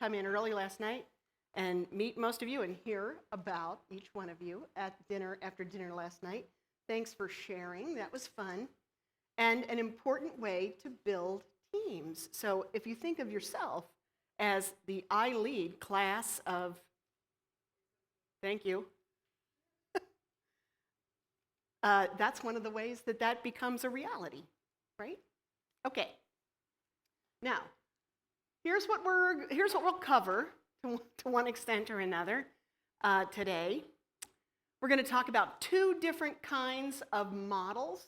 come in early last night and meet most of you and hear about each one of you at dinner, after dinner last night. Thanks for sharing. That was fun. And an important way to build teams. So if you think of yourself as the I lead class of, thank you, that's one of the ways that that becomes a reality, right? Okay. Now, here's what we'll cover to one extent or another today. We're going to talk about two different kinds of models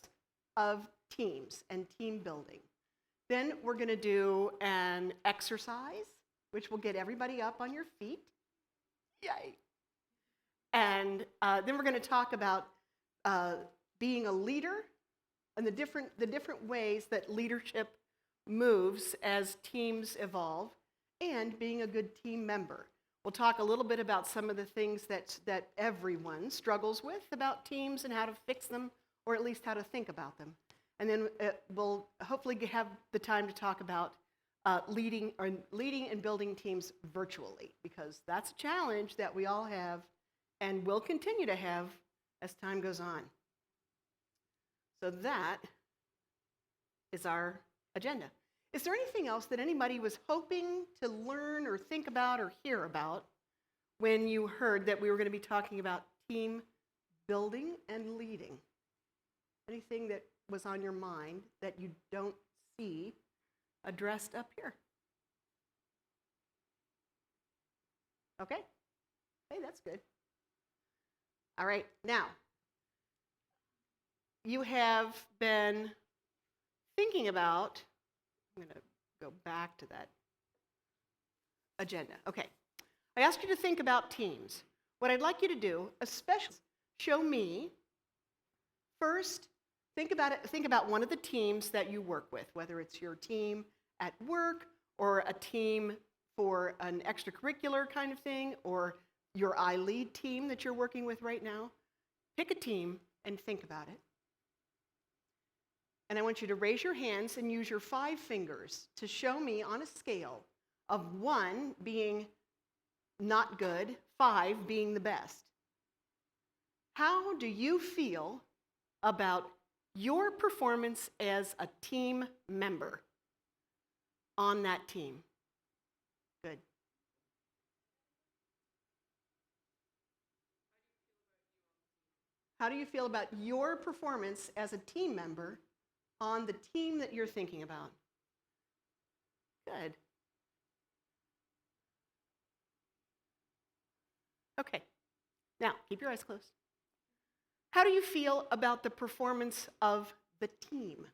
of teams and team building. Then we're going to do an exercise, which will get everybody up on your feet. Yay! And then we're going to talk about being a leader and the different ways that leadership moves as teams evolve, and being a good team member. We'll talk a little bit about some of the things that everyone struggles with about teams and how to fix them, or at least how to think about them. And then we'll hopefully have the time to talk about leading and building teams virtually, because that's a challenge that we all have and will continue to have as time goes on. So that is our agenda. Is there anything else that anybody was hoping to learn or think about or hear about when you heard that we were going to be talking about team building and leading? Anything that was on your mind that you don't see addressed up here? Okay? Hey, that's good. All right, now, you have been thinking about, I'm going to go back to that agenda. Okay, I asked you to think about teams. What I'd like you to do, especially show me, first, think about one of the teams that you work with, whether it's your team at work or a team for an extracurricular kind of thing, or your iLead team that you're working with right now. Pick a team and think about it. And I want you to raise your hands and use your 5 fingers to show me on a scale of 1 being not good, 5 being the best. How do you feel about your performance as a team member on that team? Good. How do you feel about your performance as a team member on the team that you're thinking about? Good. Okay. Now, keep your eyes closed. How do you feel about the performance of the team?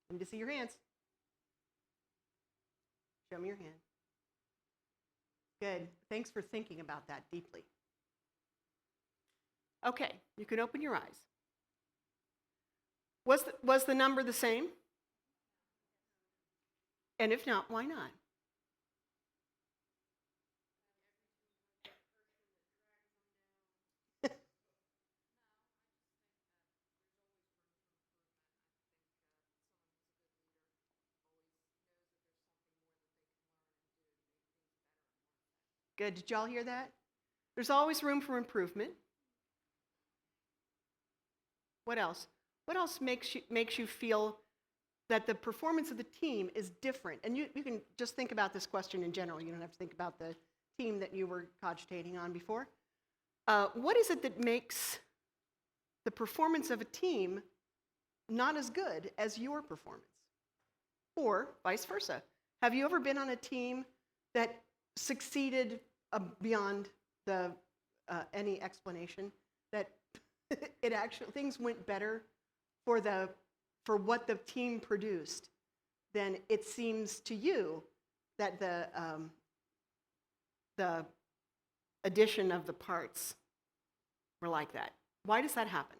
I need to see your hands. Show me your hand. Good. Thanks for thinking about that deeply. Okay, you can open your eyes. Was the number the same? And if not, why not? Good. Did y'all hear that? There's always room for improvement. What else? What else makes you feel that the performance of the team is different? And you can just think about this question in general. You don't have to think about the team that you were cogitating on before. What is it that makes the performance of a team not as good as your performance? Or vice versa. Have you ever been on a team that succeeded beyond any explanation, that it actually things went better for what the team produced than it seems to you that the addition of the parts were like that? Why does that happen?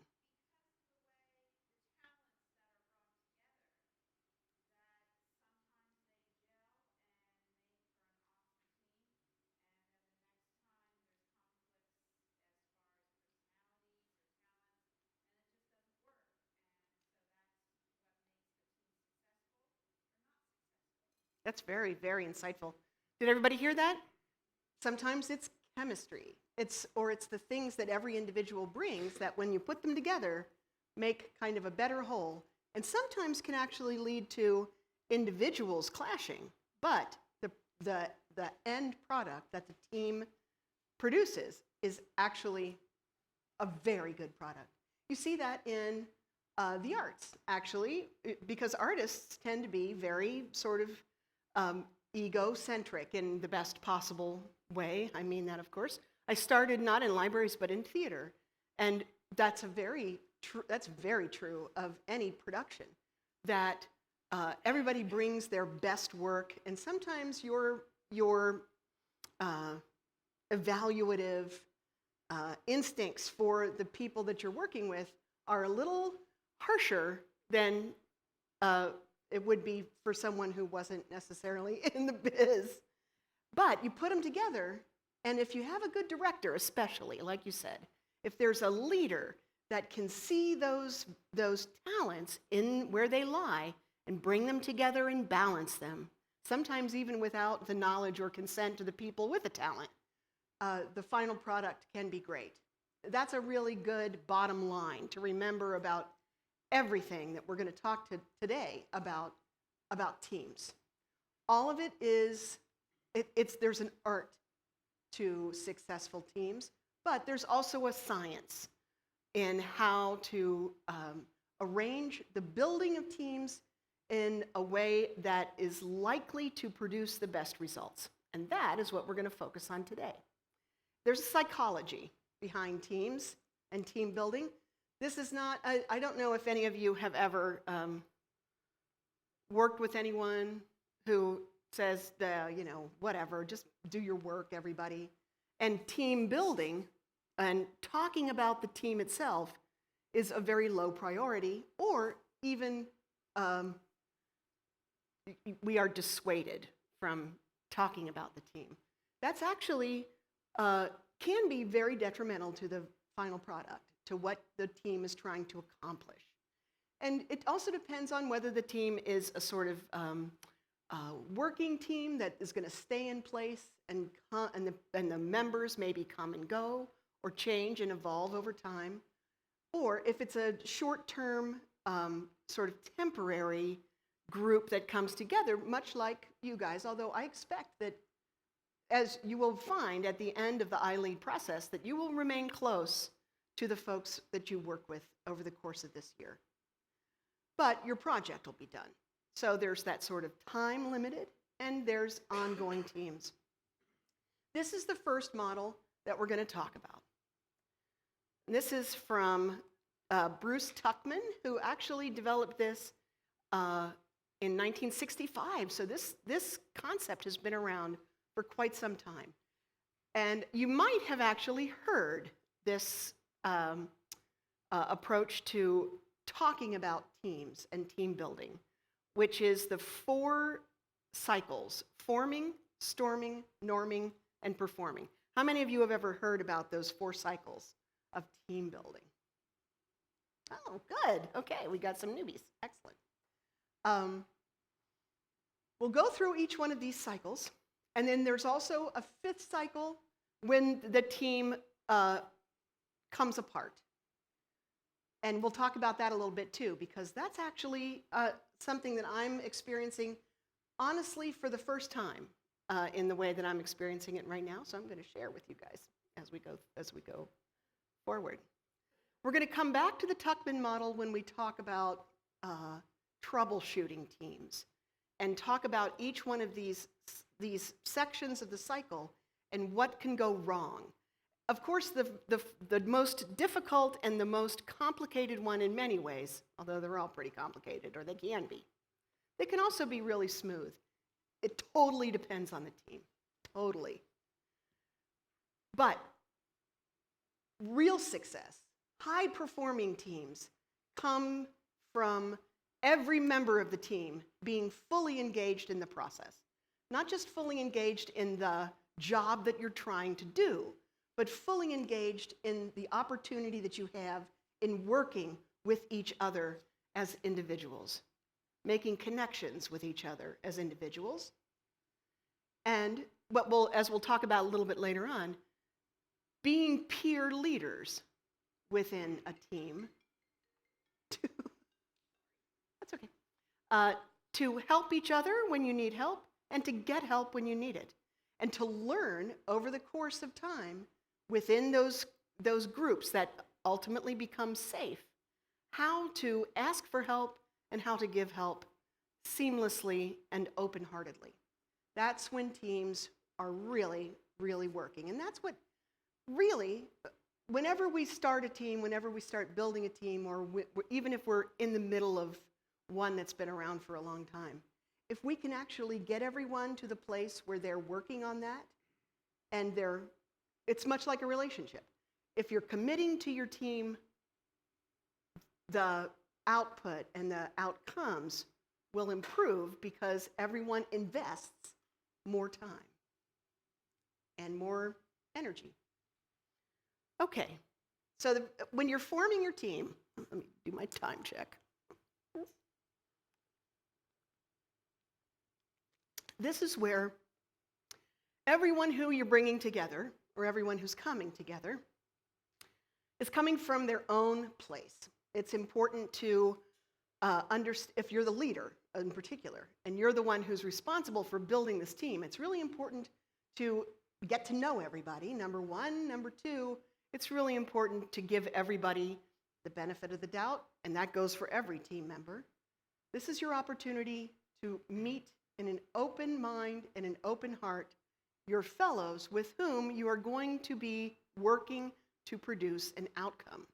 That's very, very insightful. Did everybody hear that? Sometimes it's chemistry. It's the things that every individual brings that when you put them together make kind of a better whole, and sometimes can actually lead to individuals clashing. But the end product that the team produces is actually a very good product. You see that in the arts, actually, because artists tend to be very sort of egocentric in the best possible way. I mean that, of course. I started not in libraries, but in theater, and that's very true of any production, that everybody brings their best work, and sometimes your evaluative instincts for the people that you're working with are a little harsher than it would be for someone who wasn't necessarily in the biz. But you put them together, and if you have a good director, especially, like you said, if there's a leader that can see those talents in where they lie and bring them together and balance them, sometimes even without the knowledge or consent of the people with the talent, the final product can be great. That's a really good bottom line to remember about everything that we're going to talk to today about teams. All of it is, there's an art to successful teams, but there's also a science in how to arrange the building of teams in a way that is likely to produce the best results. And that is what we're going to focus on today. There's a psychology behind teams and team building. This is not, I don't know if any of you have ever worked with anyone who says, whatever, just do your work, everybody. And team building and talking about the team itself is a very low priority, or even we are dissuaded from talking about the team. That's actually can be very detrimental to the final product, to what the team is trying to accomplish. And it also depends on whether the team is a sort of working team that is going to stay in place and the members maybe come and go or change and evolve over time, or if it's a short-term sort of temporary group that comes together, much like you guys, although I expect that, as you will find at the end of the iLead process, that you will remain close to the folks that you work with over the course of this year. But your project will be done. So there's that sort of time limited, and there's ongoing teams. This is the first model that we're going to talk about. This is from Bruce Tuckman, who actually developed this in 1965. So this concept has been around for quite some time. And you might have actually heard this approach to talking about teams and team building, which is the 4 cycles: forming, storming, norming, and performing. How many of you have ever heard about those 4 cycles of team building? Oh, good. Okay, we got some newbies. Excellent. We'll go through each one of these cycles, and then there's also a 5th cycle when the team comes apart. And we'll talk about that a little bit too, because that's actually something that I'm experiencing, honestly, for the first time in the way that I'm experiencing it right now. So I'm going to share with you guys as we go forward. We're going to come back to the Tuckman model when we talk about troubleshooting teams and talk about each one of these sections of the cycle and what can go wrong. Of course, the most difficult and the most complicated one in many ways, although they're all pretty complicated, or they can be, they can also be really smooth. It totally depends on the team, totally. But real success, high-performing teams come from every member of the team being fully engaged in the process. Not just fully engaged in the job that you're trying to do, but fully engaged in the opportunity that you have in working with each other as individuals. making connections with each other as individuals, and as we'll talk about a little bit later on, being peer leaders within a team to, that's okay, to help each other when you need help and to get help when you need it, and to learn over the course of time within those groups that ultimately become safe how to ask for help and how to give help seamlessly and open-heartedly. That's when teams are really, really working. And that's what really, whenever we start a team, whenever we start building a team, or even if we're in the middle of one that's been around for a long time, if we can actually get everyone to the place where they're working on that, and it's much like a relationship. If you're committing to your team, the output and the outcomes will improve because everyone invests more time and more energy. Okay, so when you're forming your team, let me do my time check. This is where everyone who you're bringing together, or everyone who's coming together, is coming from their own place. It's important to understand, if you're the leader in particular, and you're the one who's responsible for building this team, it's really important to get to know everybody, number one. Number two, it's really important to give everybody the benefit of the doubt, and that goes for every team member. This is your opportunity to meet in an open mind and an open heart your fellows with whom you are going to be working to produce an outcome.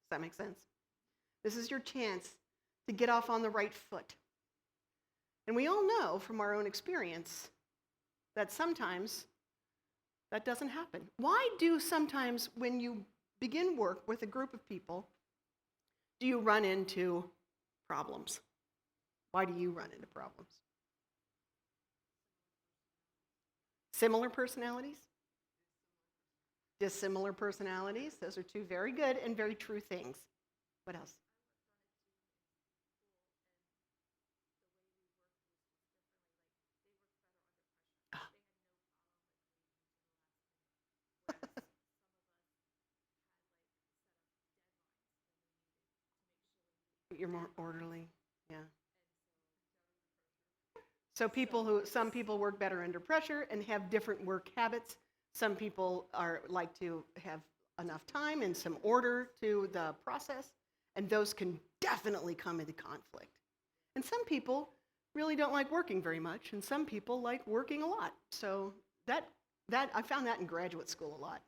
Does that make sense? This is your chance to get off on the right foot. And we all know from our own experience that sometimes that doesn't happen. Why do sometimes when you begin work with a group of people, do you run into problems? Why do you run into problems? Similar personalities? Dissimilar personalities. Those are two very good and very true things. What else? You're more orderly, yeah. So some people work better under pressure and have different work habits. Some people like to have enough time and some order to the process, and those can definitely come into conflict. And some people really don't like working very much, and some people like working a lot. So that I found that in graduate school a lot,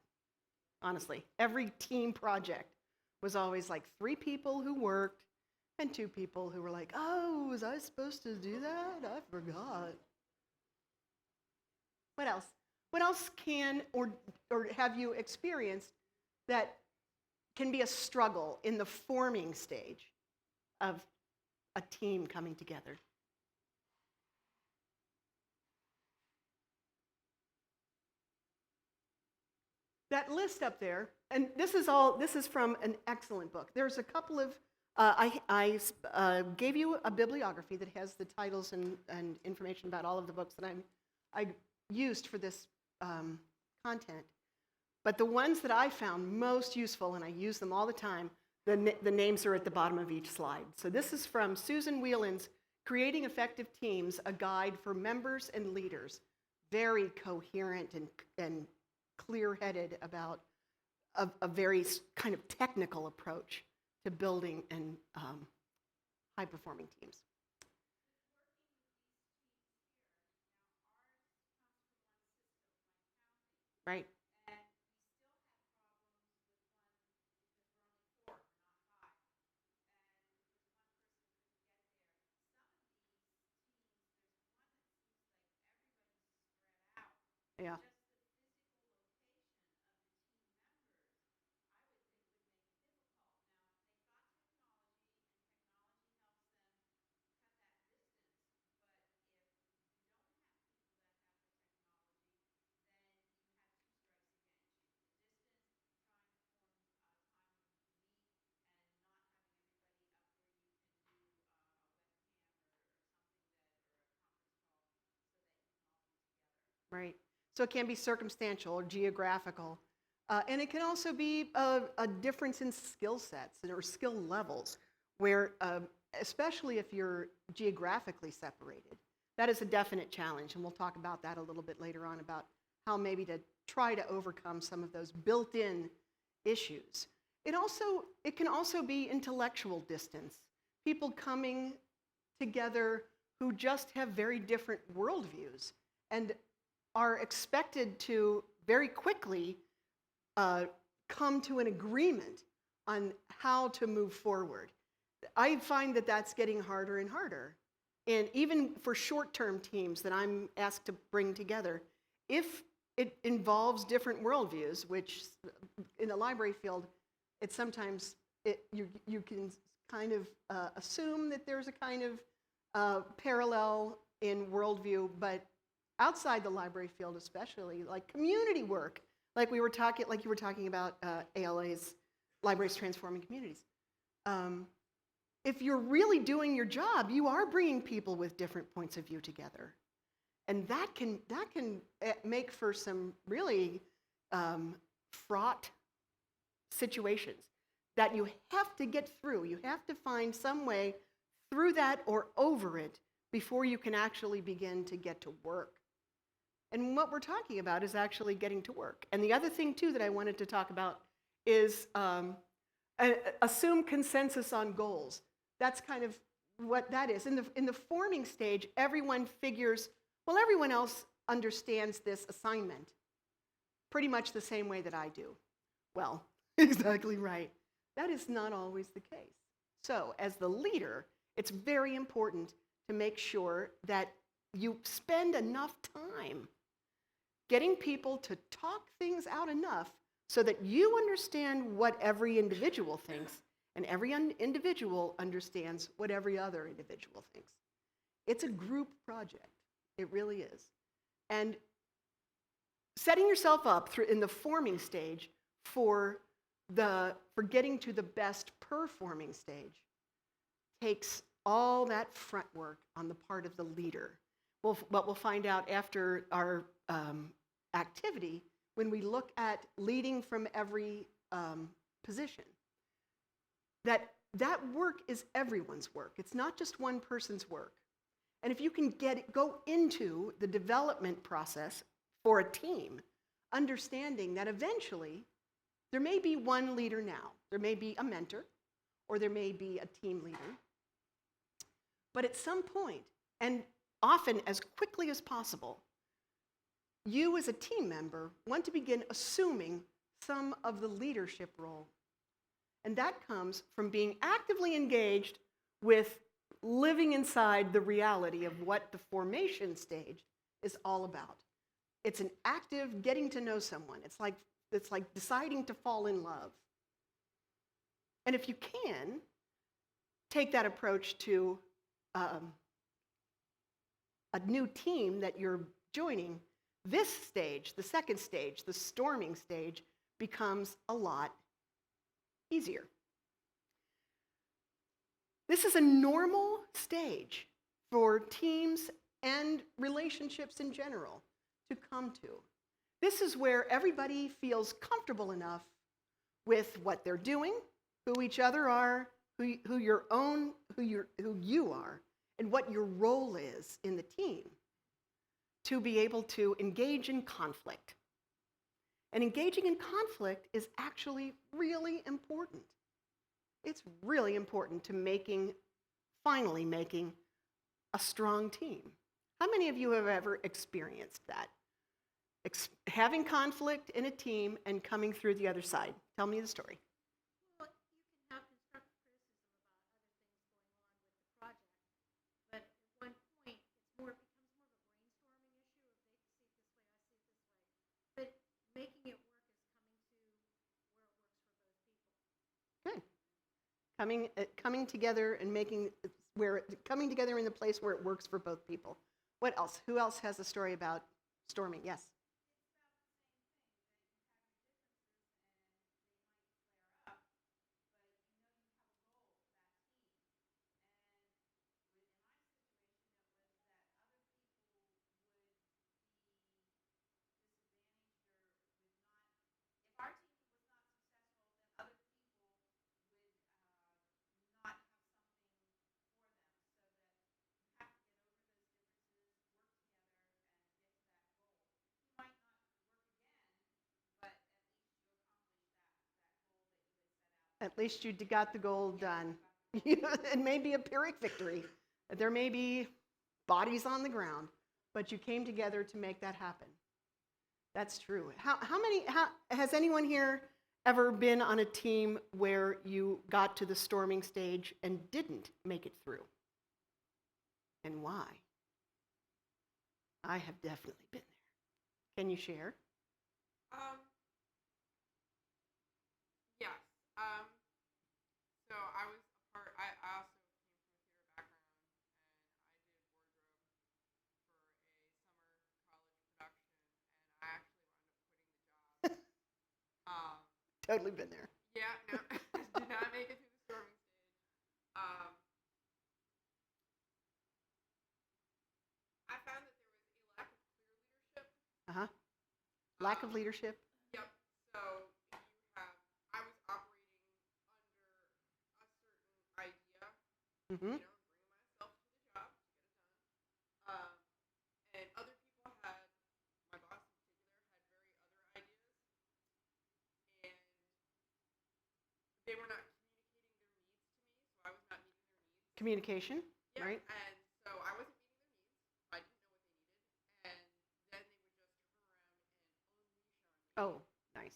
honestly. Every team project was always like 3 people who worked and 2 people who were like, oh, was I supposed to do that? I forgot. What else? What else can or have you experienced that can be a struggle in the forming stage of a team coming together? That list up there, and this is from an excellent book. There's a couple of, I gave you a bibliography that has the titles and information about all of the books that I used for this content. But the ones that I found most useful, and I use them all the time, the names are at the bottom of each slide. So this is from Susan Whelan's Creating Effective Teams, a Guide for Members and Leaders. Very coherent and clear-headed about a very kind of technical approach to building and high-performing teams. Right. Yeah. right? So it can be circumstantial or geographical. And it can also be a difference in skill sets or skill levels, where, especially if you're geographically separated, that is a definite challenge. And we'll talk about that a little bit later on, about how maybe to try to overcome some of those built-in issues. It can also be intellectual distance, people coming together who just have very different worldviews and are expected to very quickly come to an agreement on how to move forward. I find that that's getting harder and harder. And even for short-term teams that I'm asked to bring together, if it involves different worldviews, which in the library field, it's sometimes, you can kind of assume that there's a kind of parallel in worldview, but outside the library field especially, like community work, like you were talking about ALA's Libraries Transforming Communities. If you're really doing your job, you are bringing people with different points of view together. And that can make for some really fraught situations that you have to get through. You have to find some way through that or over it before you can actually begin to get to work. And what we're talking about is actually getting to work. And the other thing, too, that I wanted to talk about is assume consensus on goals. That's kind of what that is. In the forming stage, everyone figures, well, everyone else understands this assignment pretty much the same way that I do. Well, exactly right. That is not always the case. So, as the leader, it's very important to make sure that you spend enough time getting people to talk things out enough so that you understand what every individual thinks, and every individual understands what every other individual thinks. It's a group project. It really is. And setting yourself up in the forming stage for getting to the best performing stage takes all that front work on the part of the leader. What we'll find out after our activity, when we look at leading from every position, that work is everyone's work. It's not just one person's work. And if you can go into the development process for a team, understanding that eventually there may be one leader now, there may be a mentor, or there may be a team leader. But at some point, and often as quickly as possible, you as a team member want to begin assuming some of the leadership role. And that comes from being actively engaged with living inside the reality of what the formation stage is all about. It's an active getting to know someone. It's like deciding to fall in love. And if you can take that approach to a new team that you're joining, this stage, the second stage, the storming stage, becomes a lot easier. This is a normal stage for teams and relationships in general to come to. This is where everybody feels comfortable enough with what they're doing, who each other are, who you are, and what your role is in the team, to be able to engage in conflict. And engaging in conflict is actually really important. It's really important to finally making a strong team. How many of you have ever experienced that? Having conflict in a team and coming through the other side. Tell me the story. Well, you can have constructive criticism about other things going on with the project, but at one point becomes more of a brainstorming issue of they see it this way, I see it this way. But making it work is coming to where it works for both people. Good. Coming together and coming together in the place where it works for both people. What else? Who else has a story about storming? Yes. At least you got the goal done. It may be a Pyrrhic victory. There may be bodies on the ground, but you came together to make that happen. That's true. Has anyone here ever been on a team where you got to the storming stage and didn't make it through? And why? I have definitely been there. Can you share? Yes. So I was a part. I also came from a theater background, and I did wardrobe for a summer college production, and I actually wound up quitting the job. Totally been there. Yeah, no, did not make it through the storming stage. I found that there was a lack of clear leadership. Uh-huh. Lack of leadership. Yep. So I was operating under a certain idea. Mm-hmm. Bringing myself to the job to get it done. And other people my boss in particular, had very other ideas, and they were not communicating their needs to me, so I was not meeting their needs. Communication, Yeah, right? and so I wasn't meeting their needs. I didn't know what they needed, and then they would just turn around and unleash on me. Oh, nice.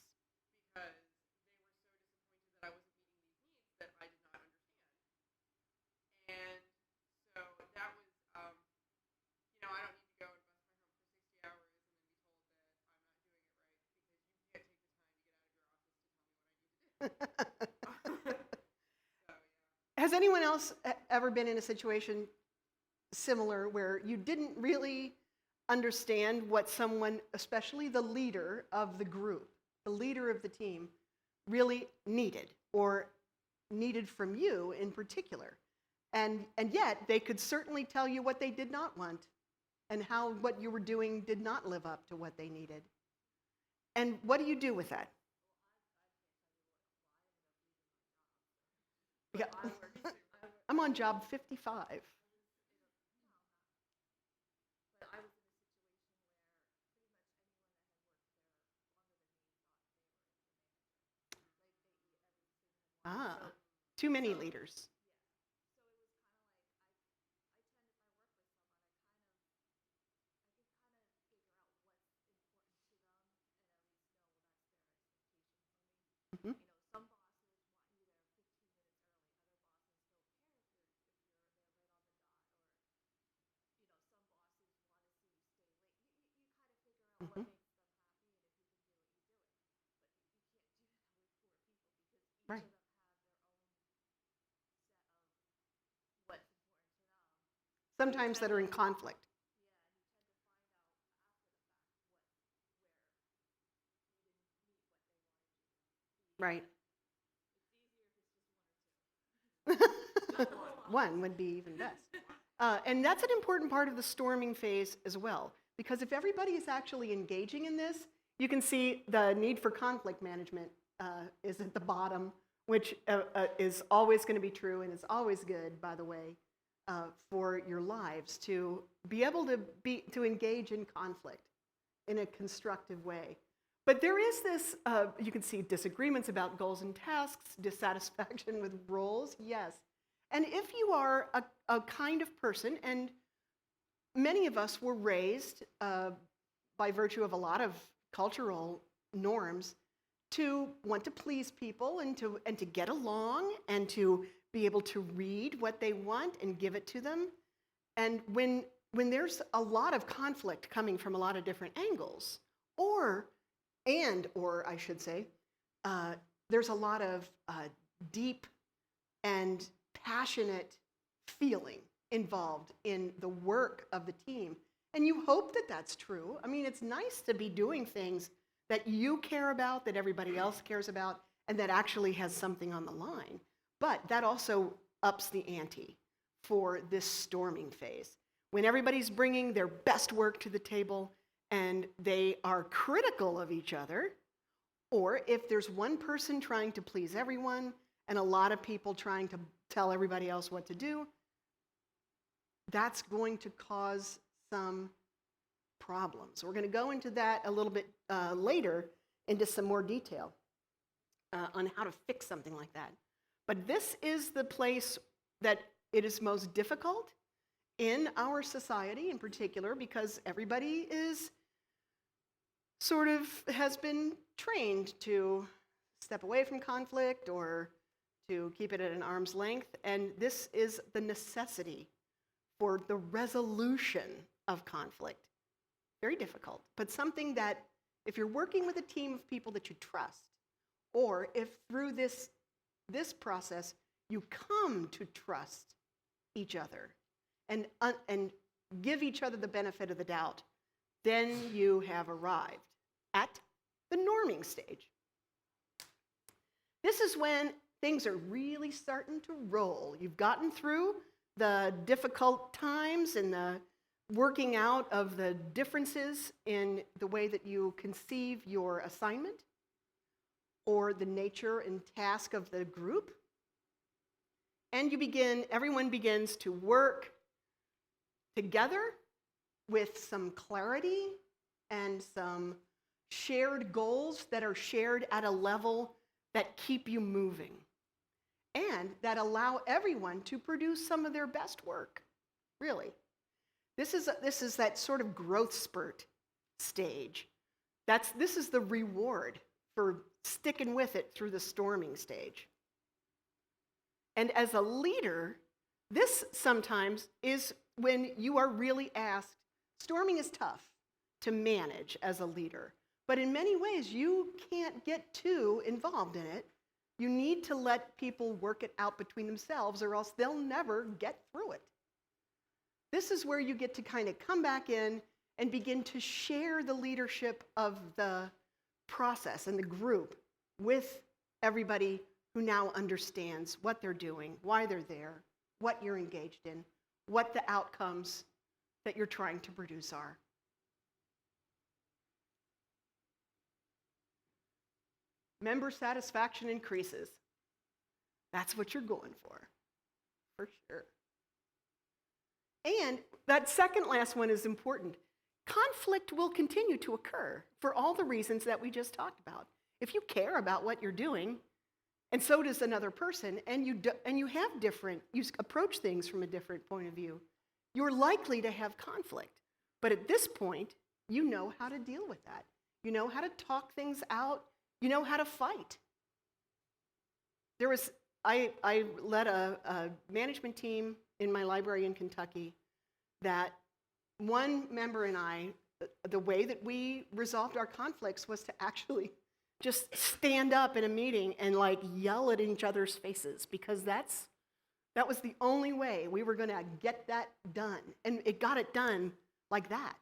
Because they were so disappointed that I wasn't meeting these needs that I did not understand. And so that was, I don't need to go and bust my hump for 60 hours and then be told that I'm not doing it right because you can't take the time to get out of your office to tell me what I need to do. So, yeah. Has anyone else ever been in a situation similar where you didn't really understand what someone, especially the leader of the group, the leader of the team, really needed or needed from you in particular? And yet they could certainly tell you what they did not want and how what you were doing did not live up to what they needed. And what do you do with that? Yeah. I'm on job 55. Ah, too many leaders. Mhm. Mhm. Right. Sometimes that are in conflict. Right. One would be even best. And that's an important part of the storming phase as well, because if everybody is actually engaging in this, you can see the need for conflict management is at the bottom, which is always going to be true and is always good, by the way, for your lives to be able to engage in conflict in a constructive way. But there is this, you can see disagreements about goals and tasks, dissatisfaction with roles, yes. And if you are a kind of person, and many of us were raised by virtue of a lot of cultural norms to want to please people and to get along and to be able to read what they want and give it to them. And when there's a lot of conflict coming from a lot of different angles, or I should say, there's a lot of deep and passionate feeling involved in the work of the team. And you hope that that's true. I mean, it's nice to be doing things that you care about, that everybody else cares about, and that actually has something on the line. But that also ups the ante for this storming phase. When everybody's bringing their best work to the table and they are critical of each other, or if there's one person trying to please everyone and a lot of people trying to tell everybody else what to do, that's going to cause some problems. We're going to go into that a little bit later into some more detail. on how to fix something like that. But this is the place that it is most difficult in our society in particular, because everybody is sort of has been trained to step away from conflict or to keep it at an arm's length. And this is the necessity for the resolution of conflict. Very difficult, but something that if you're working with a team of people that you trust, or if through this process you come to trust each other and give each other the benefit of the doubt, then you have arrived at the norming stage. This is when things are really starting to roll. You've gotten through the difficult times and the working out of the differences in the way that you conceive your assignment or the nature and task of the group. And everyone begins to work together with some clarity and some shared goals that are shared at a level that keep you moving and that allow everyone to produce some of their best work, really. This is that sort of growth spurt stage. This is the reward for sticking with it through the storming stage. And as a leader, this sometimes is when you are really asked. Storming is tough to manage as a leader, but in many ways you can't get too involved in it. You need to let people work it out between themselves, or else they'll never get through it. This is where you get to kind of come back in and begin to share the leadership of the process and the group with everybody who now understands what they're doing, why they're there, what you're engaged in, what the outcomes that you're trying to produce are. Member satisfaction increases. That's what you're going for sure. And that second last one is important. Conflict will continue to occur for all the reasons that we just talked about. If you care about what you're doing, and so does another person, and you approach things from a different point of view, you're likely to have conflict. But at this point, you know how to deal with that. You know how to talk things out. You know how to fight. I led a management team in my library in Kentucky that one member and I, the way that we resolved our conflicts was to actually just stand up in a meeting and yell at each other's faces, because that was the only way we were going to get that done. And it got it done like that.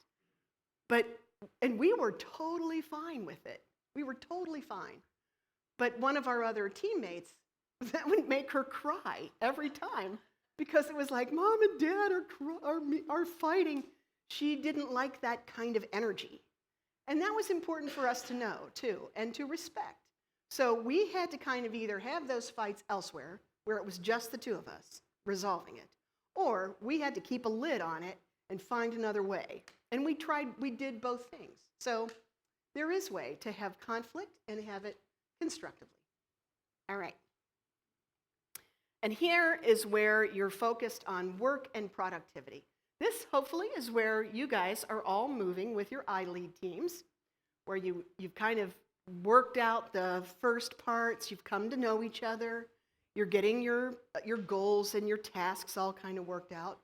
And we were totally fine with it. We were totally fine. But one of our other teammates, that would make her cry every time, because it was like, Mom and Dad are fighting. She didn't like that kind of energy. And that was important for us to know, too, and to respect. So we had to kind of either have those fights elsewhere, where it was just the two of us resolving it, or we had to keep a lid on it and find another way. And we did both things. So there is a way to have conflict and have it constructively. All right. And here is where you're focused on work and productivity. This, hopefully, is where you guys are all moving with your iLead teams, where you've kind of worked out the first parts, you've come to know each other, you're getting your goals and your tasks all kind of worked out.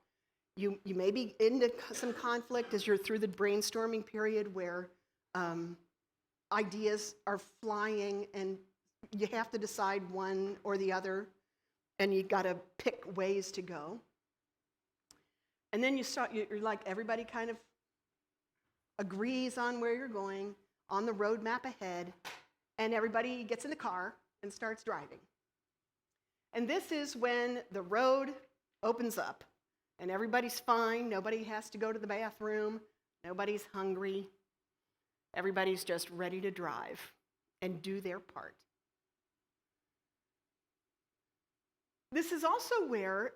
You may be into some conflict as you're through the brainstorming period where ideas are flying and you have to decide one or the other, and you got to pick ways to go. And then you're like, everybody kind of agrees on where you're going, on the roadmap ahead, and everybody gets in the car and starts driving. And this is when the road opens up, and everybody's fine. Nobody has to go to the bathroom. Nobody's hungry. Everybody's just ready to drive and do their part. This is also where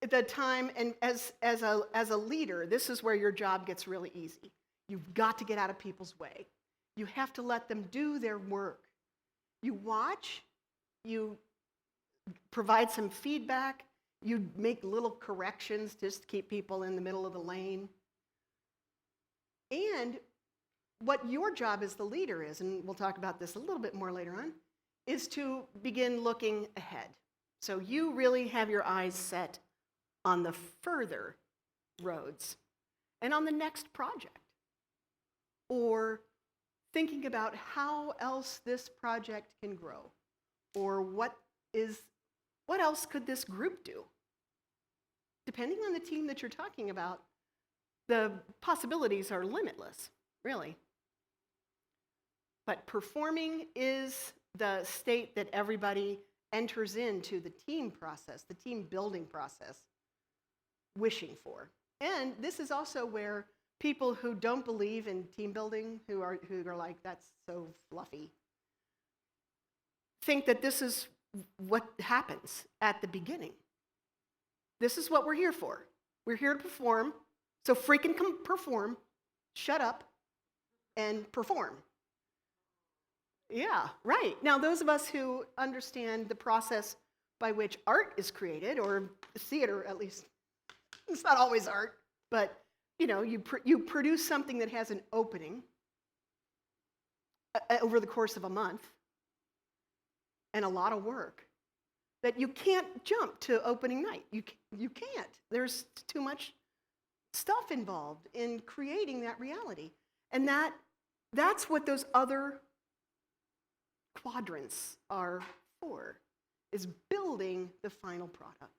the time, and as a leader, this is where your job gets really easy. You've got to get out of people's way. You have to let them do their work. You watch, you provide some feedback, you make little corrections just to keep people in the middle of the lane. And what your job as the leader is, and we'll talk about this a little bit more later on, is to begin looking ahead. So you really have your eyes set on the further roads and on the next project, or thinking about how else this project can grow, or what else could this group do? Depending on the team that you're talking about, the possibilities are limitless, really. But performing is the state that everybody enters into the team process, the team building process, wishing for. And this is also where people who don't believe in team building, who are like, that's so fluffy, think that this is what happens at the beginning. This is what we're here for. We're here to perform, so freaking perform, shut up, and perform. Yeah, right. Now, those of us who understand the process by which art is created, or theater at least, it's not always art, but you produce something that has an opening over the course of a month and a lot of work, that you can't jump to opening night. You can't. There's too much stuff involved in creating that reality. And that's what those other quadrants are for, is building the final product.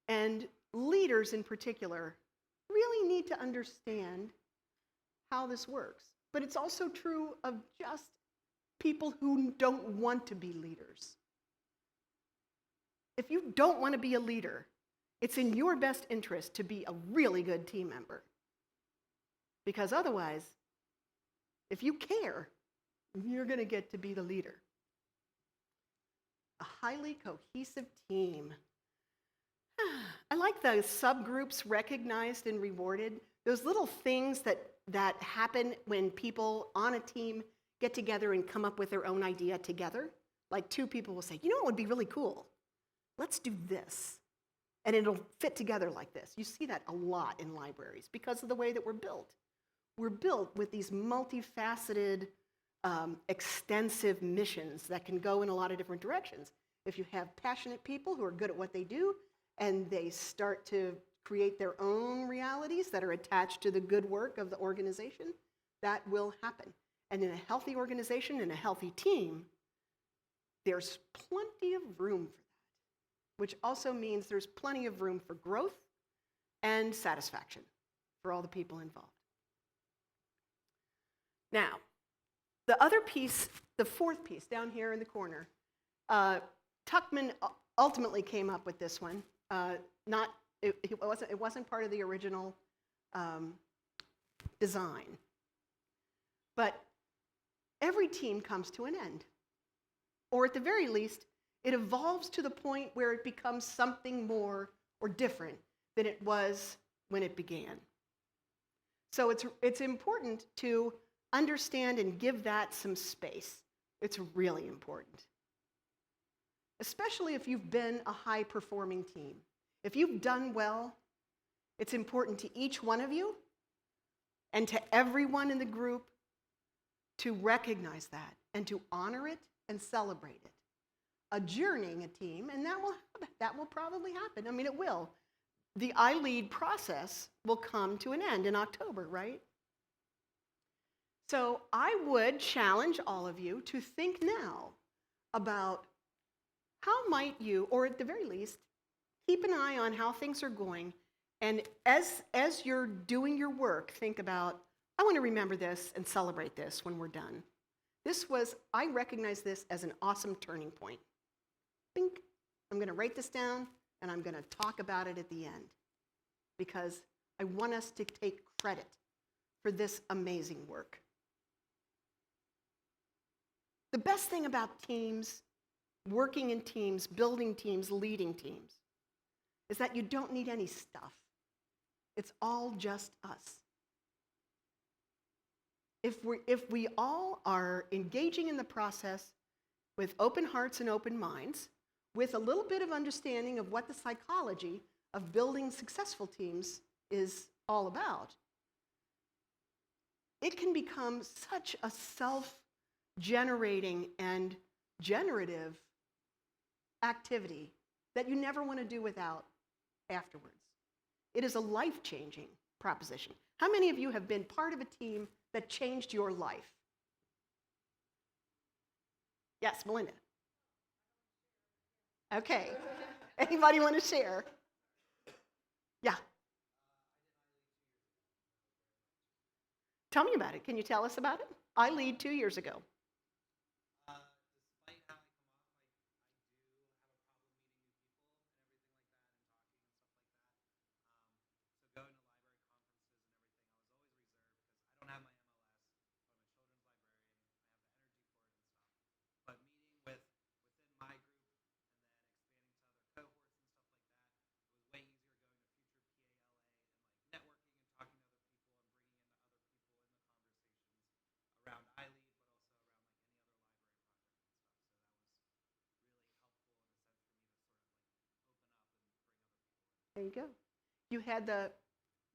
And leaders in particular really need to understand how this works. But it's also true of just people who don't want to be leaders. If you don't want to be a leader, it's in your best interest to be a really good team member. Because otherwise, if you care, you're going to get to be the leader. A highly cohesive team. I like the subgroups recognized and rewarded. Those little things that happen when people on a team get together and come up with their own idea together. Like two people will say, you know what would be really cool? Let's do this. And it'll fit together like this. You see that a lot in libraries because of the way that we're built. We're built with these multifaceted, extensive missions that can go in a lot of different directions. If you have passionate people who are good at what they do, and they start to create their own realities that are attached to the good work of the organization, that will happen. And in a healthy organization, in a healthy team, there's plenty of room for that, which also means there's plenty of room for growth and satisfaction for all the people involved. Now, the other piece, the fourth piece down here in the corner, Tuckman ultimately came up with this one. It wasn't part of the original design. But every team comes to an end. Or at the very least, it evolves to the point where it becomes something more or different than it was when it began. So it's important to understand and give that some space. It's really important. Especially if you've been a high-performing team. If you've done well, it's important to each one of you and to everyone in the group to recognize that and to honor it and celebrate it. Adjourning a team, and that will probably happen. I mean, it will. The I Lead process will come to an end in October, right? So I would challenge all of you to think now about how might you, or at the very least, keep an eye on how things are going, and as you're doing your work, think about, I want to remember this and celebrate this when we're done. I recognize this as an awesome turning point. Think, I'm going to write this down, and I'm going to talk about it at the end, because I want us to take credit for this amazing work. The best thing about teams, working in teams, building teams, leading teams, is that you don't need any stuff. It's all just us. if we all are engaging in the process with open hearts and open minds, with a little bit of understanding of what the psychology of building successful teams is all about, it can become such a self-generating and generative activity that you never want to do without afterwards. It is a life-changing proposition. How many of you have been part of a team that changed your life? Yes, Melinda. Okay. Anybody want to share? Yeah. Tell me about it. Can you tell us about it? I lead 2 years ago. Despite how I come off, I do have a problem meeting new people and everything like that and talking and stuff like that. So going to library conferences and everything, I was always reserved because I don't have my MLS, but I'm a children's librarian. I have the energy for it and stuff. But meeting with within my group and then expanding to other co-hosts and stuff like that, it was way easier going to future PALA and like networking and talking to other people and bringing in other people in the conversations around I lead, but also around like any other library project and stuff. So that was really helpful in a sense for me to sort of like open up and bring other people in. There you go. You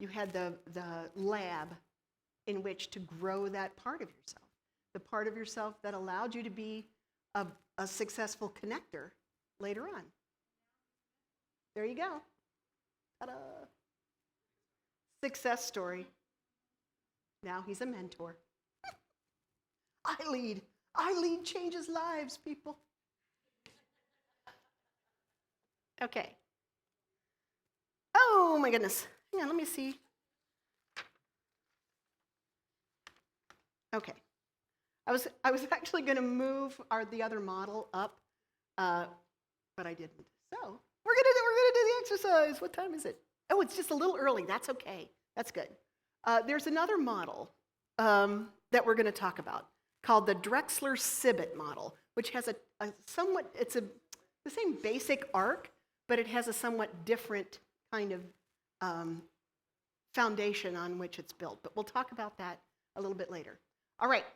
had the lab in which to grow that part of yourself, the part of yourself that allowed you to be a successful connector later on. There you go. Ta-da. Success story. Now he's a mentor. I lead changes lives, people. Okay. Oh my goodness. Hang on, let me see. Okay. I was actually going to move the other model up, but I didn't. So we're gonna do the exercise. What time is it? Oh, it's just a little early. That's okay. That's good. There's another model that we're going to talk about called the Drexler-Sibbett model, which has the same basic arc, but it has a somewhat different kind of foundation on which it's built. But we'll talk about that a little bit later. All right.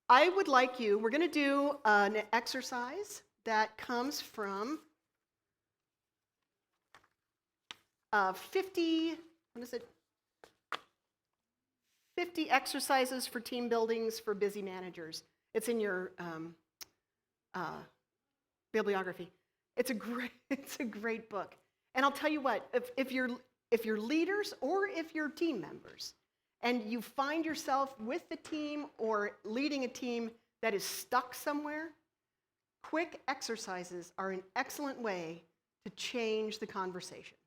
We're going to do an exercise that comes from 50 exercises for team buildings for busy managers. It's in your bibliography. It's a great book. And I'll tell you what, if you're leaders or if you're team members, and you find yourself with the team or leading a team that is stuck somewhere, quick exercises are an excellent way to change the conversation.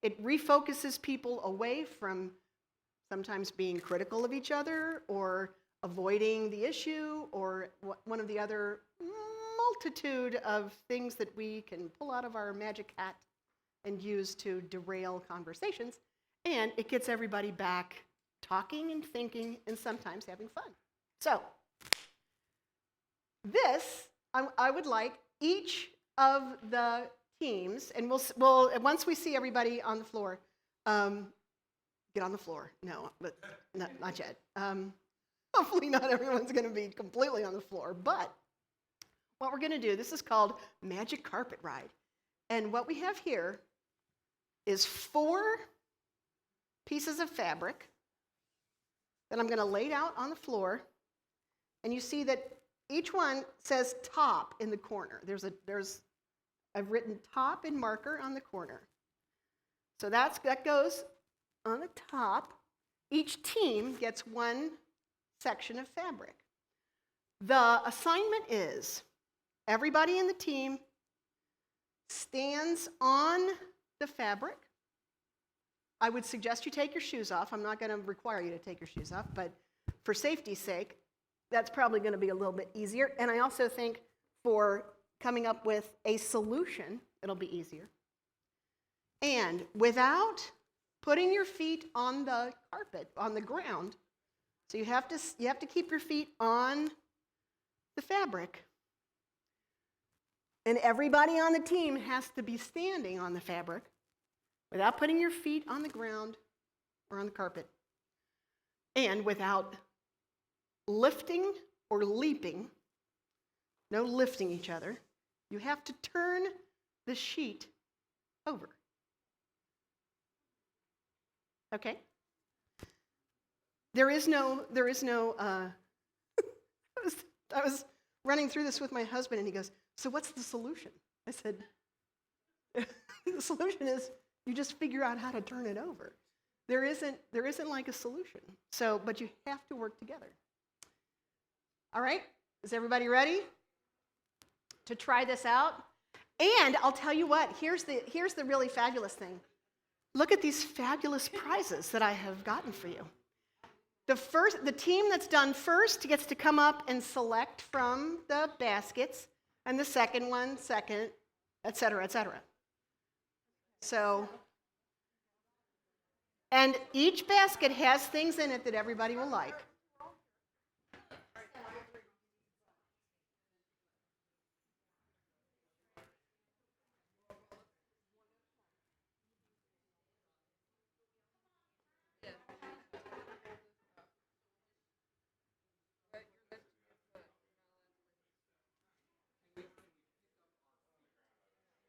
It refocuses people away from sometimes being critical of each other or avoiding the issue or one of the other multitude of things that we can pull out of our magic hat and use to derail conversations. And it gets everybody back talking and thinking and sometimes having fun. So this, I would like each of the teams, and we'll once we see everybody on the floor, get on the floor. No, but not yet. Hopefully not everyone's going to be completely on the floor, but what we're going to do, this is called Magic Carpet Ride. And what we have here is 4 pieces of fabric that I'm going to lay out on the floor. And you see that each one says top in the corner. I've written top in marker on the corner. So that goes on the top. Each team gets 1 section of fabric. The assignment is everybody in the team stands on the fabric. I would suggest you take your shoes off. I'm not going to require you to take your shoes off, but for safety's sake, that's probably going to be a little bit easier. And I also think for coming up with a solution, it'll be easier. And without putting your feet on the carpet, on the ground, so you have to keep your feet on the fabric. And everybody on the team has to be standing on the fabric without putting your feet on the ground or on the carpet. And without lifting or leaping, no lifting each other, you have to turn the sheet over. Okay? There is no I was running through this with my husband, and he goes, "So what's the solution?" I said, "The solution is you just figure out how to turn it over. There isn't like a solution. So, but you have to work together." All right? Is everybody ready to try this out? And I'll tell you what, here's the really fabulous thing. Look at these fabulous prizes that I have gotten for you. The team that's done first gets to come up and select from the baskets, and the second one, second, et cetera, et cetera. So, and each basket has things in it that everybody will like.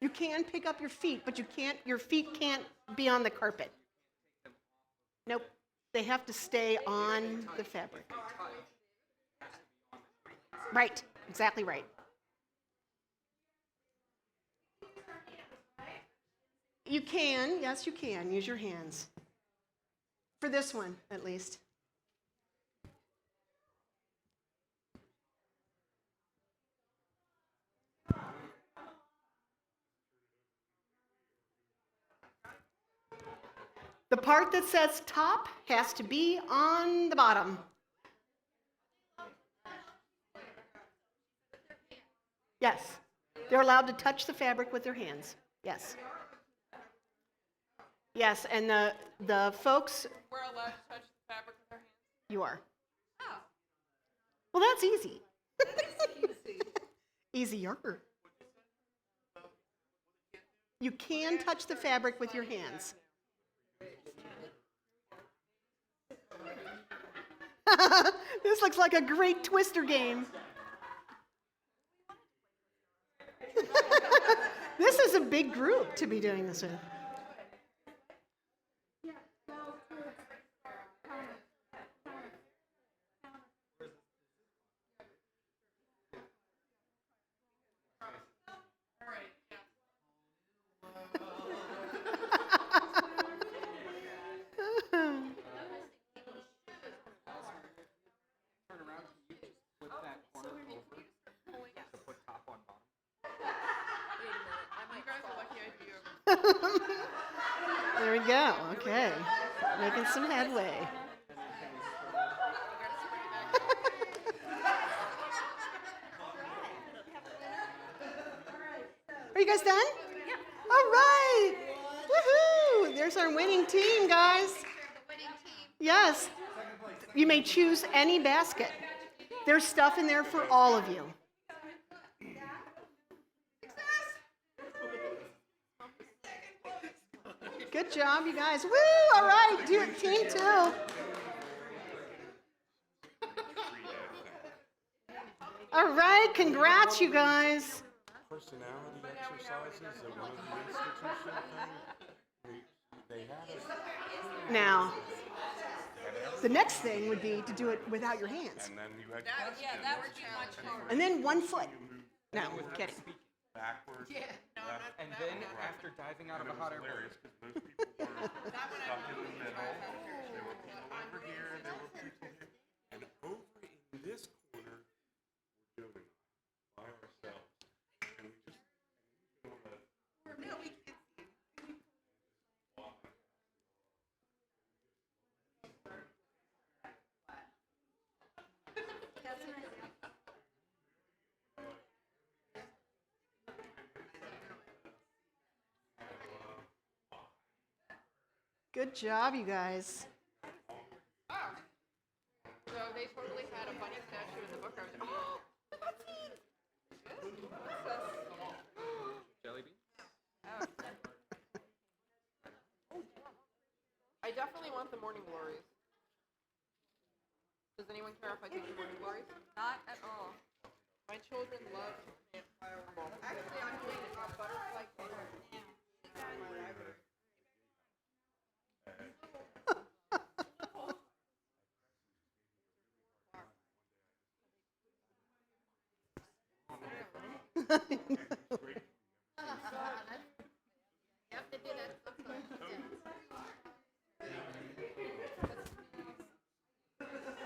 You can pick up your feet, but your feet can't be on the carpet. Nope. They have to stay on the fabric. Right. Exactly right. You can. Yes, you can. Use your hands. For this one, at least. The part that says top has to be on the bottom. Yes. They're allowed to touch the fabric with their hands. Yes. Yes, and the folks. We're allowed to touch the fabric with our hands. You are. Oh. Well, that's easy. Easier. You can touch the fabric with your hands. This looks like a great Twister game. This is a big group to be doing this with. There we go. Okay. Making some headway. Are you guys done? Yeah. All right. Woohoo! There's our winning team, guys. Yes. You may choose any basket. There's stuff in there for all of you. Good job, you guys. Woo! All right, do it, team 2. All right, congrats, you guys. Personality exercises at one of the institution things. They had us. Now, the next thing would be to do it without your hands. And then you had That would be much harder. And then one foot. No, kidding. backwards. Yeah. No, left, not And that then one. after diving out and of it a hot was air balloon. hilarious because those people were That one stuck I in the would middle. have had There were people over here, there were people here. And over in this corner, we're doing it by ourselves. And we just, No, we can't see. Good job, you guys. Oh. So they totally had a bunny statue in the book. I was like, oh, that's it. Jelly bean? I definitely want the morning glories. Does anyone care if I teach you morning glories? Not at all. My children love to plant fireballs. Actually, I'm doing a butterfly color in my library. You have to do that sometimes. Guys,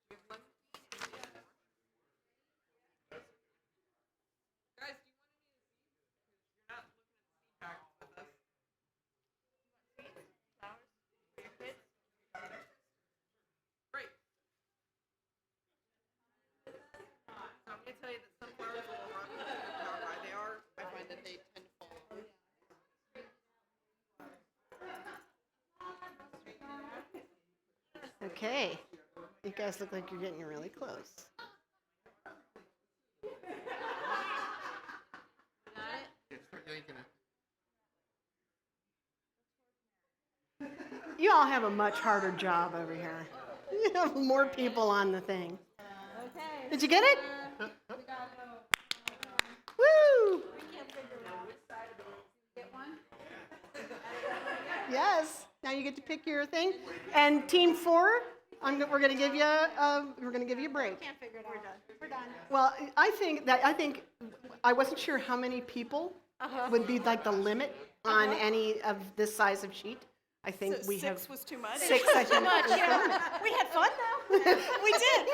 do you want any of the seeds? Because you're not looking at the seed packs with us. Flowers for your kids. Great. So I'm going to tell you that some flowers are a little rough depending on how high they are. I find that they tend to fall off. Okay. You guys look like you're getting really close. You all have a much harder job over here. You have more people on the thing. Okay. Did you get it? We got Woo! we can't figure out which side of it. Get one? Yes. Now you get to pick your thing. And team 4, we're going to give you a break. Can't figure it out. We're done. We're done. Well, I think I wasn't sure how many people would be like the limit on any of this size of sheet. I think we have Six was too much. 6. I think much, is the yeah. limit. We had fun though. We did.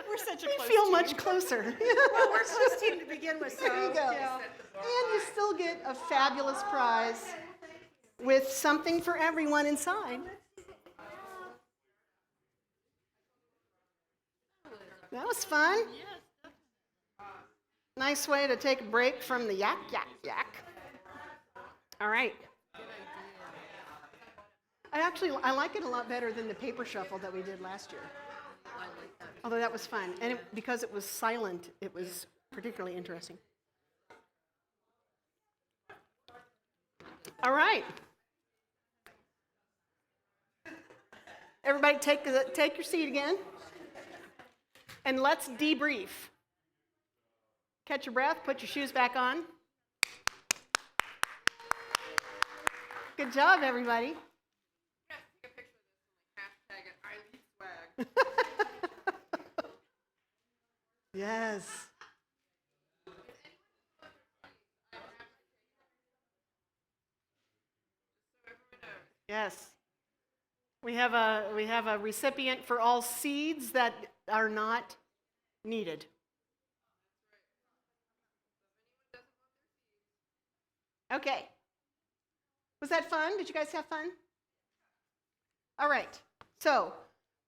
We're such a We close feel team. much closer. Well, we're a close team to begin with, so. There you go. yeah. And you still get a fabulous prize with something for everyone inside. That was fun. Nice way to take a break from the yak, yak, yak. All right. I like it a lot better than the paper shuffle that we did last year. Although that was fun. And because it was silent, it was particularly interesting. All right. Everybody take your seat again. And let's debrief. Catch your breath, put your shoes back on. Good job, everybody. Take a picture of this and hashtag it swag. Yes. Yes. We have a recipient for all seeds that are not needed. Okay. Was that fun? Did you guys have fun? All right. So,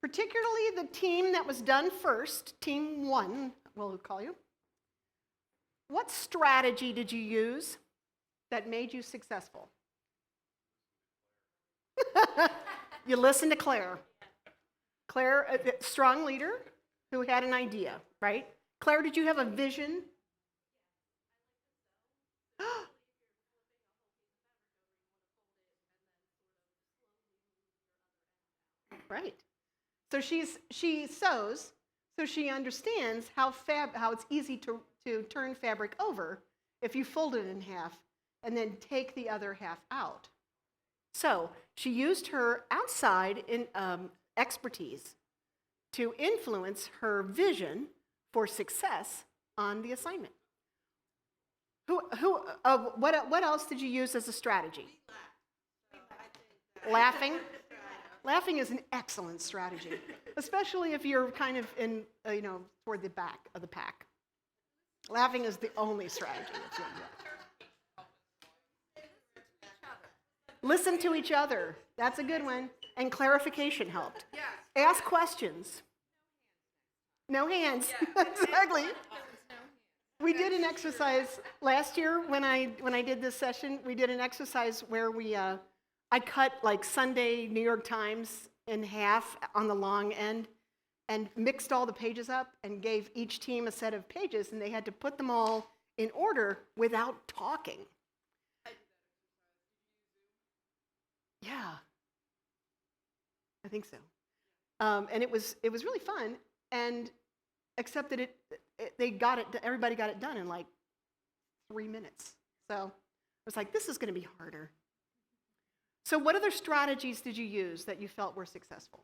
particularly the team that was done first, team 1, we'll call you. What strategy did you use that made you successful? You listened to Claire. Claire, a strong leader who had an idea, right? Claire, did you have a vision? Right. So she sews, so she understands how it's easy to turn fabric over if you fold it in half and then take the other half out. So she used her outside expertise to influence her vision for success on the assignment. What else did you use as a strategy? Laughing? Laughing is an excellent strategy, especially if you're kind of in, toward the back of the pack. Laughing is the only strategy that's really good. Listen to each other. That's a good one. And clarification helped. Yes. Ask questions. No hands. Exactly. We did an exercise last year when I did this session. We did an exercise where I cut like Sunday New York Times in half on the long end, and mixed all the pages up and gave each team a set of pages, and they had to put them all in order without talking. Yeah, I think so. And it was really fun, and except that everybody got it done in like 3 minutes. So I was like, this is going to be harder. So what other strategies did you use that you felt were successful?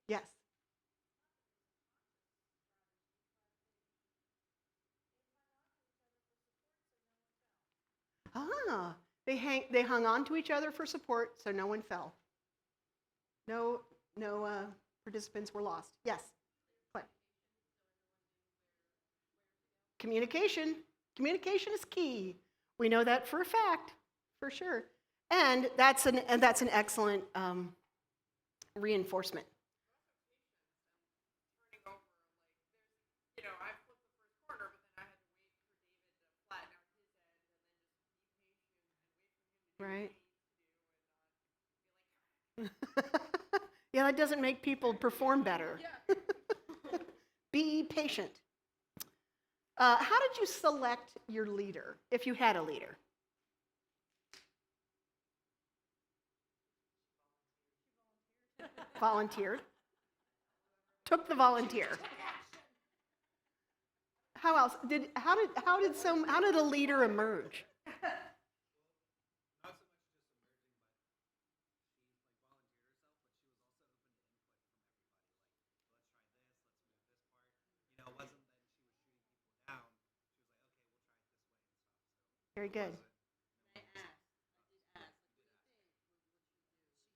Yes. Ah, they hung on to each other for support, so no one fell. No participants were lost. Yes. What? Communication. Communication is key. We know that for a fact, for sure. And that's an excellent reinforcement. Turning over, like, there's, I flipped the first corner, but then I had to wait for David to flatten out his end, and then just be patient and wait for him to do Right. what he needs to do, and not be like, Yeah, that doesn't make people perform better. yeah. Be patient. How did you select your leader, if you had a leader? Volunteered. Took the volunteer. How else? How did a leader emerge? Very good.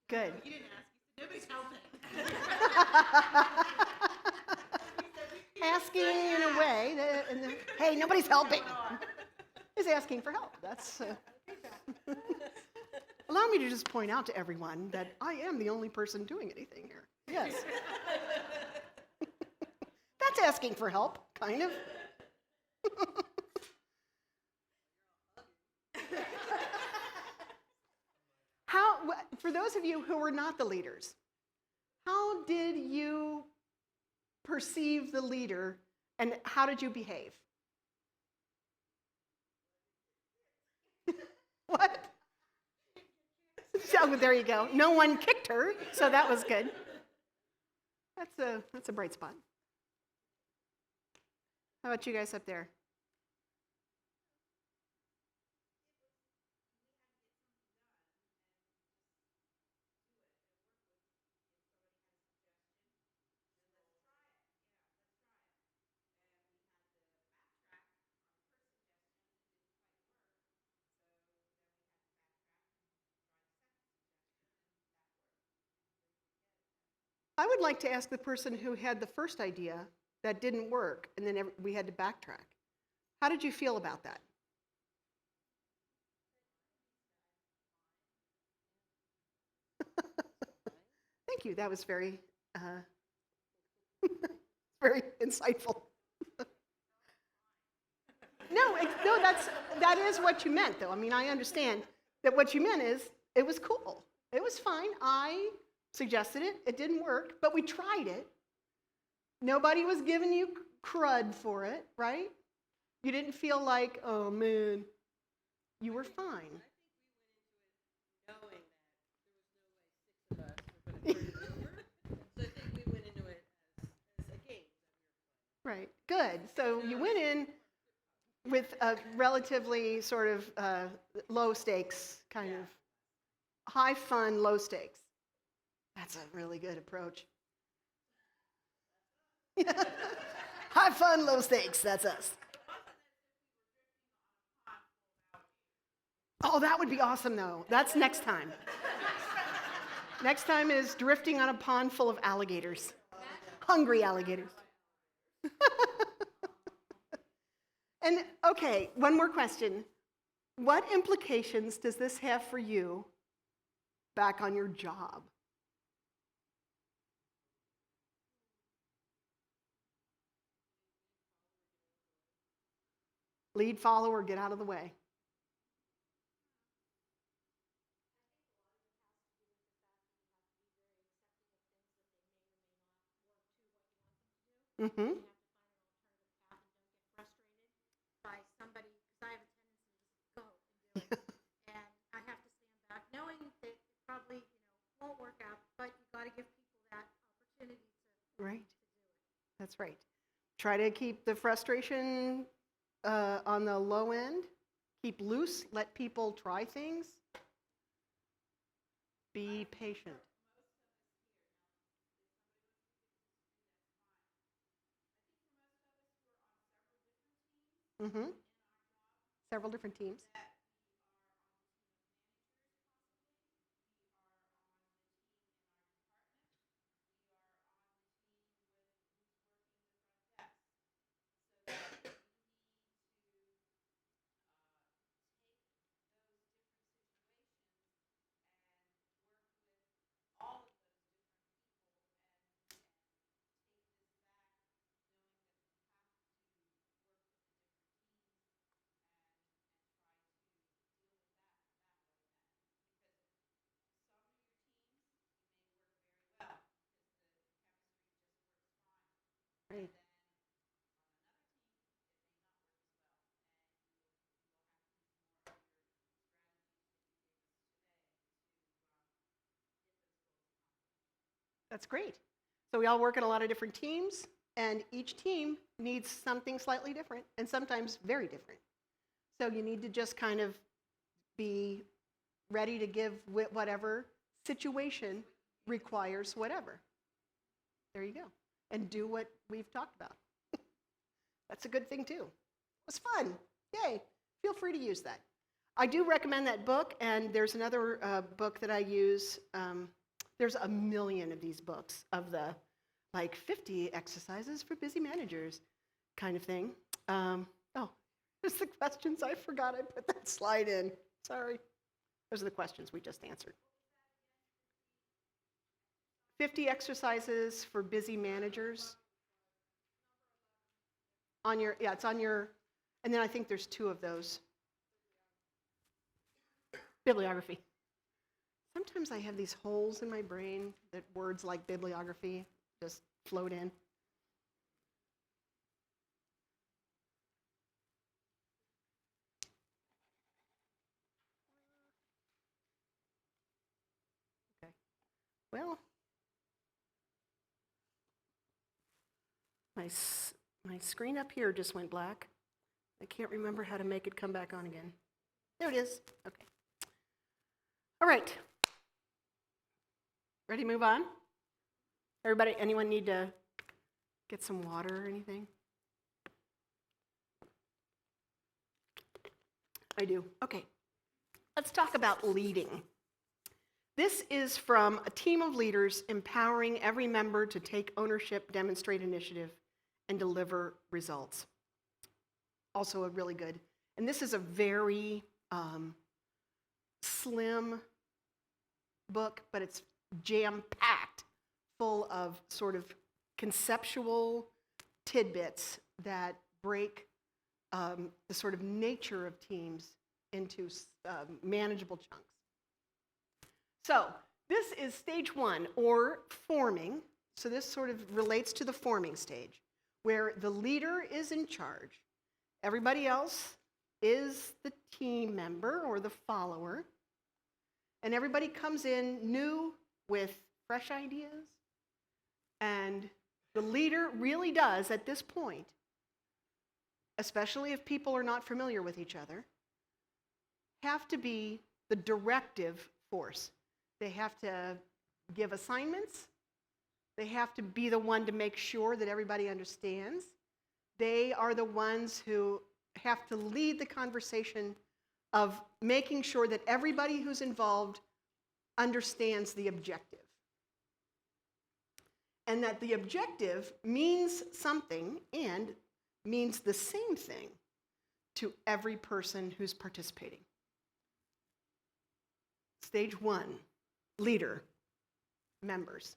Good. You didn't ask. You said, nobody's helping. Asking in a way that, hey, nobody's helping. Is asking for help. That's. Allow me to just point out to everyone that I am the only person doing anything here. Yes. That's asking for help, kind of. For those of you who were not the leaders, how did you perceive the leader and how did you behave? What? So there you go. No one kicked her, so that was good. That's a bright spot. How about you guys up there? I would like to ask the person who had the first idea that didn't work, and then we had to backtrack. How did you feel about that? Thank you. That was very, very insightful. No, that is what you meant, though. I mean, I understand that what you meant is it was cool. It was fine. I suggested it. It didn't work, but we tried it. Nobody was giving you crud for it, right? You didn't feel like, oh man, you were fine. Knowing that there was no way 6 of us were going to turn it over. So I think we went into it as a game. Right, good. So you went in with a relatively sort of low stakes, kind of high fun, low stakes. That's a really good approach. High fun, low stakes, that's us. Oh, that would be awesome, though. That's next time. Next time is drifting on a pond full of alligators. Hungry alligators. And, okay, one more question. What implications does this have for you back on your job? Lead, follow, or get out of the way. Mm-hmm. You have to find an alternative path and don't get frustrated by somebody, because I have a tendency to go and do it. And I have to stand back, knowing that it probably, won't work out, but you got to give people that opportunity to Right. do it. That's right. Try to keep the frustration on the low end. Keep loose. Let people try things. Be patient. Mm-hmm. Several different teams. Right. That's great. So we all work in a lot of different teams, and each team needs something slightly different, and sometimes very different. So you need to just kind of be ready to give whatever situation requires whatever. There you go. And do what we've talked about. That's a good thing too. It was fun. Yay. Feel free to use that. I do recommend that book, and there's another book that I use. There's a million of these books of the like 50 exercises for busy managers kind of thing. Oh, there's the questions. I forgot I put that slide in. Sorry. Those are the questions we just answered. 50 exercises for busy managers. On your, yeah, it's on your, and then I think there's 2 of those. Bibliography. Sometimes I have these holes in my brain that words like bibliography just float in. Okay. Well, my screen up here just went black. I can't remember how to make it come back on again. There it is. Okay. All right. Ready to move on? Everybody, anyone need to get some water or anything? I do. Okay. Let's talk about leading. This is from a team of leaders empowering every member to take ownership, demonstrate initiative, and deliver results. Also a really good. And this is a very slim book, but it's jam-packed full of sort of conceptual tidbits that break the sort of nature of teams into manageable chunks. So this is stage 1, or forming. So this sort of relates to the forming stage, where the leader is in charge. Everybody else is the team member or the follower. And everybody comes in new with fresh ideas. And the leader really does, at this point, especially if people are not familiar with each other, have to be the directive force. They have to give assignments. They have to be the one to make sure that everybody understands. They are the ones who have to lead the conversation of making sure that everybody who's involved understands the objective. And that the objective means something and means the same thing to every person who's participating. Stage 1, leader, members.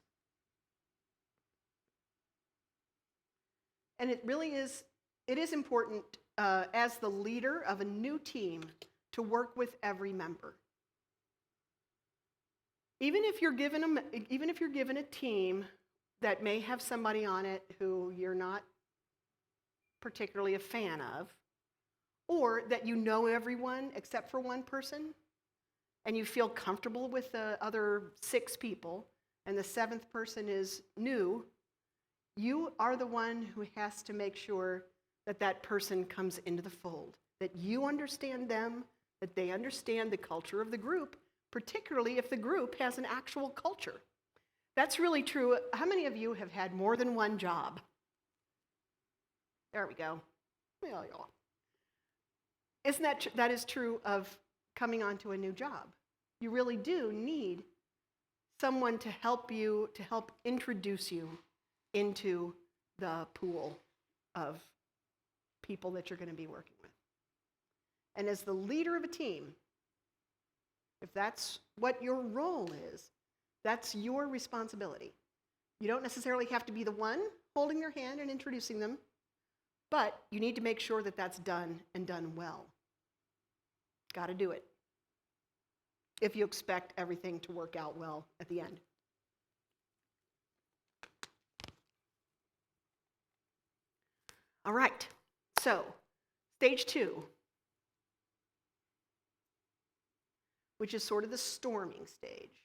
And it really is, it is important as the leader of a new team to work with every member. Even if you're given a team that may have somebody on it who you're not particularly a fan of, or that you know everyone except for one person, and you feel comfortable with the other 6 people, and the 7th person is new, you are the one who has to make sure that that person comes into the fold, that you understand them, that they understand the culture of the group, particularly if the group has an actual culture. That's really true. How many of you have had more than one job? There we go. Yeah. Isn't that is true of coming onto a new job? You really do need someone to help you, to help introduce you into the pool of people that you're going to be working with. And as the leader of a team, if that's what your role is, that's your responsibility. You don't necessarily have to be the one holding their hand and introducing them, but you need to make sure that that's done and done well. Got to do it if you expect everything to work out well at the end. All right, so stage 2, which is sort of the storming stage.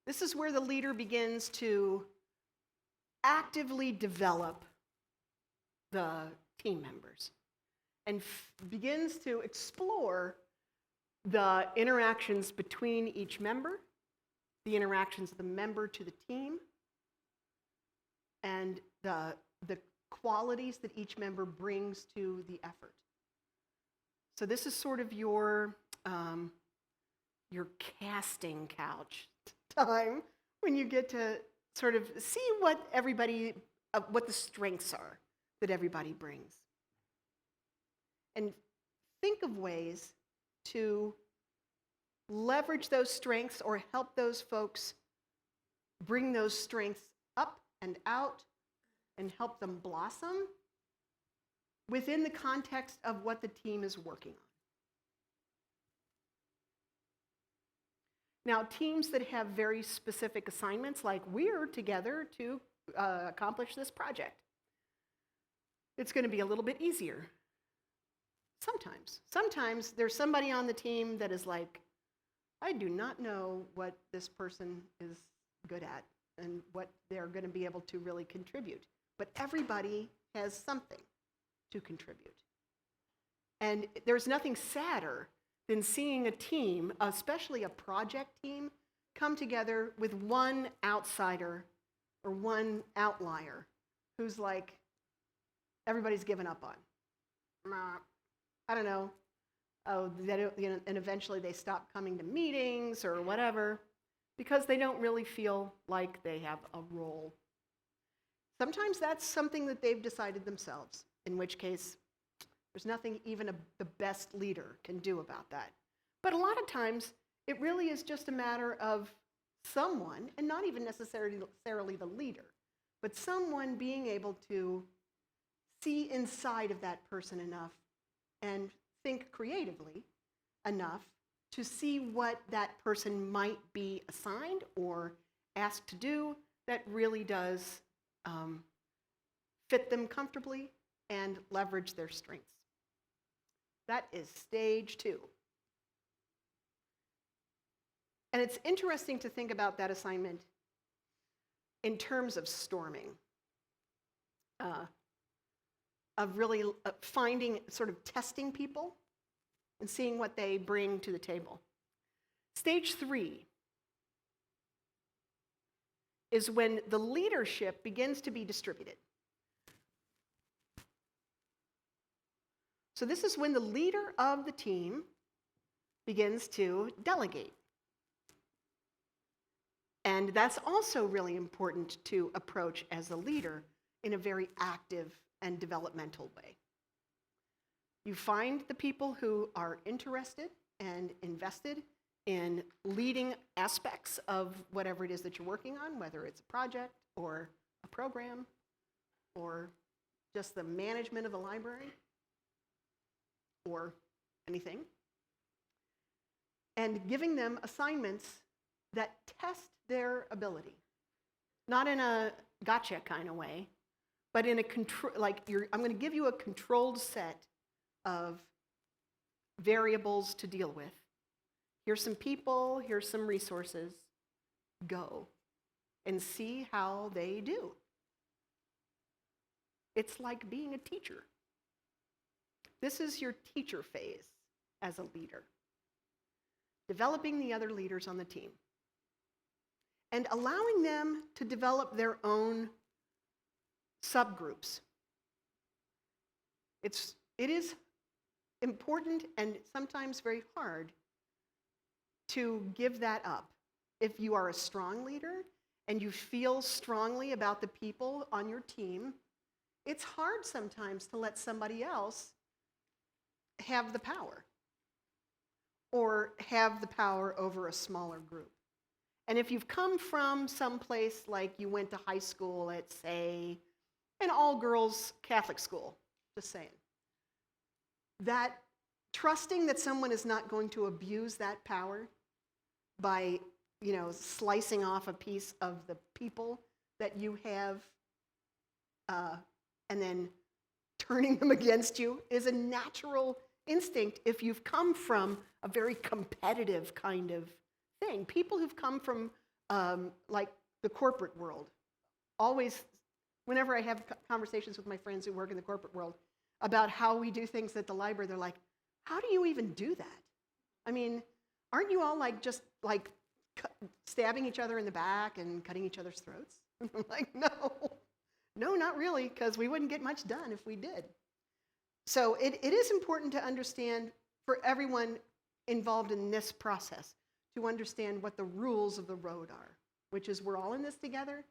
This is where the leader begins to actively develop the team members and begins to explore the interactions between each member, the interactions of the member to the team, and the qualities that each member brings to the effort. So this is sort of your casting couch time when you get to sort of see what what the strengths are that everybody brings. And think of ways to leverage those strengths or help those folks bring those strengths up and out and help them blossom within the context of what the team is working on. Now, teams that have very specific assignments, like we're together to accomplish this project, it's going to be a little bit easier. Sometimes there's somebody on the team that is like, I do not know what this person is good at and what they're going to be able to really contribute. But everybody has something to contribute. And there's nothing sadder than seeing a team, especially a project team, come together with one outsider or one outlier who's like, everybody's given up on. I don't know. Oh, and eventually they stop coming to meetings or whatever because they don't really feel like they have a role. Sometimes that's something that they've decided themselves, in which case there's nothing even the best leader can do about that. But a lot of times it really is just a matter of someone, and not even necessarily the leader, but someone being able to see inside of that person enough and think creatively enough to see what that person might be assigned or asked to do that really does fit them comfortably and leverage their strengths. That is stage 2. And it's interesting to think about that assignment in terms of storming, of really finding, sort of testing people and seeing what they bring to the table. Stage 3 is when the leadership begins to be distributed. So this is when the leader of the team begins to delegate. And that's also really important to approach as a leader in a very active and developmental way. You find the people who are interested and invested in leading aspects of whatever it is that you're working on, whether it's a project or a program or just the management of the library or anything, and giving them assignments that test their ability. not in a gotcha kind of way, but in a I'm going to give you a controlled set of variables to deal with. Here's some people, here's some resources. Go and see how they do. It's like being a teacher. This is your teacher phase as a leader. Developing the other leaders on the team and allowing them to develop their own subgroups. It is important and sometimes very hard to give that up. If you are a strong leader and you feel strongly about the people on your team, it's hard sometimes to let somebody else have the power or have the power over a smaller group. And if you've come from someplace like you went to high school at, say, an all-girls Catholic school, just saying, that trusting that someone is not going to abuse that power by, slicing off a piece of the people that you have and then turning them against you is a natural instinct if you've come from a very competitive kind of thing. People who've come from like the corporate world, always, whenever I have conversations with my friends who work in the corporate world about how we do things at the library, they're like, how do you even do that? I mean, aren't you all just stabbing each other in the back and cutting each other's throats? I'm like, no, not really, because we wouldn't get much done if we did. So it is important to understand for everyone involved in this process to understand what the rules of the road are, which is we're all in this together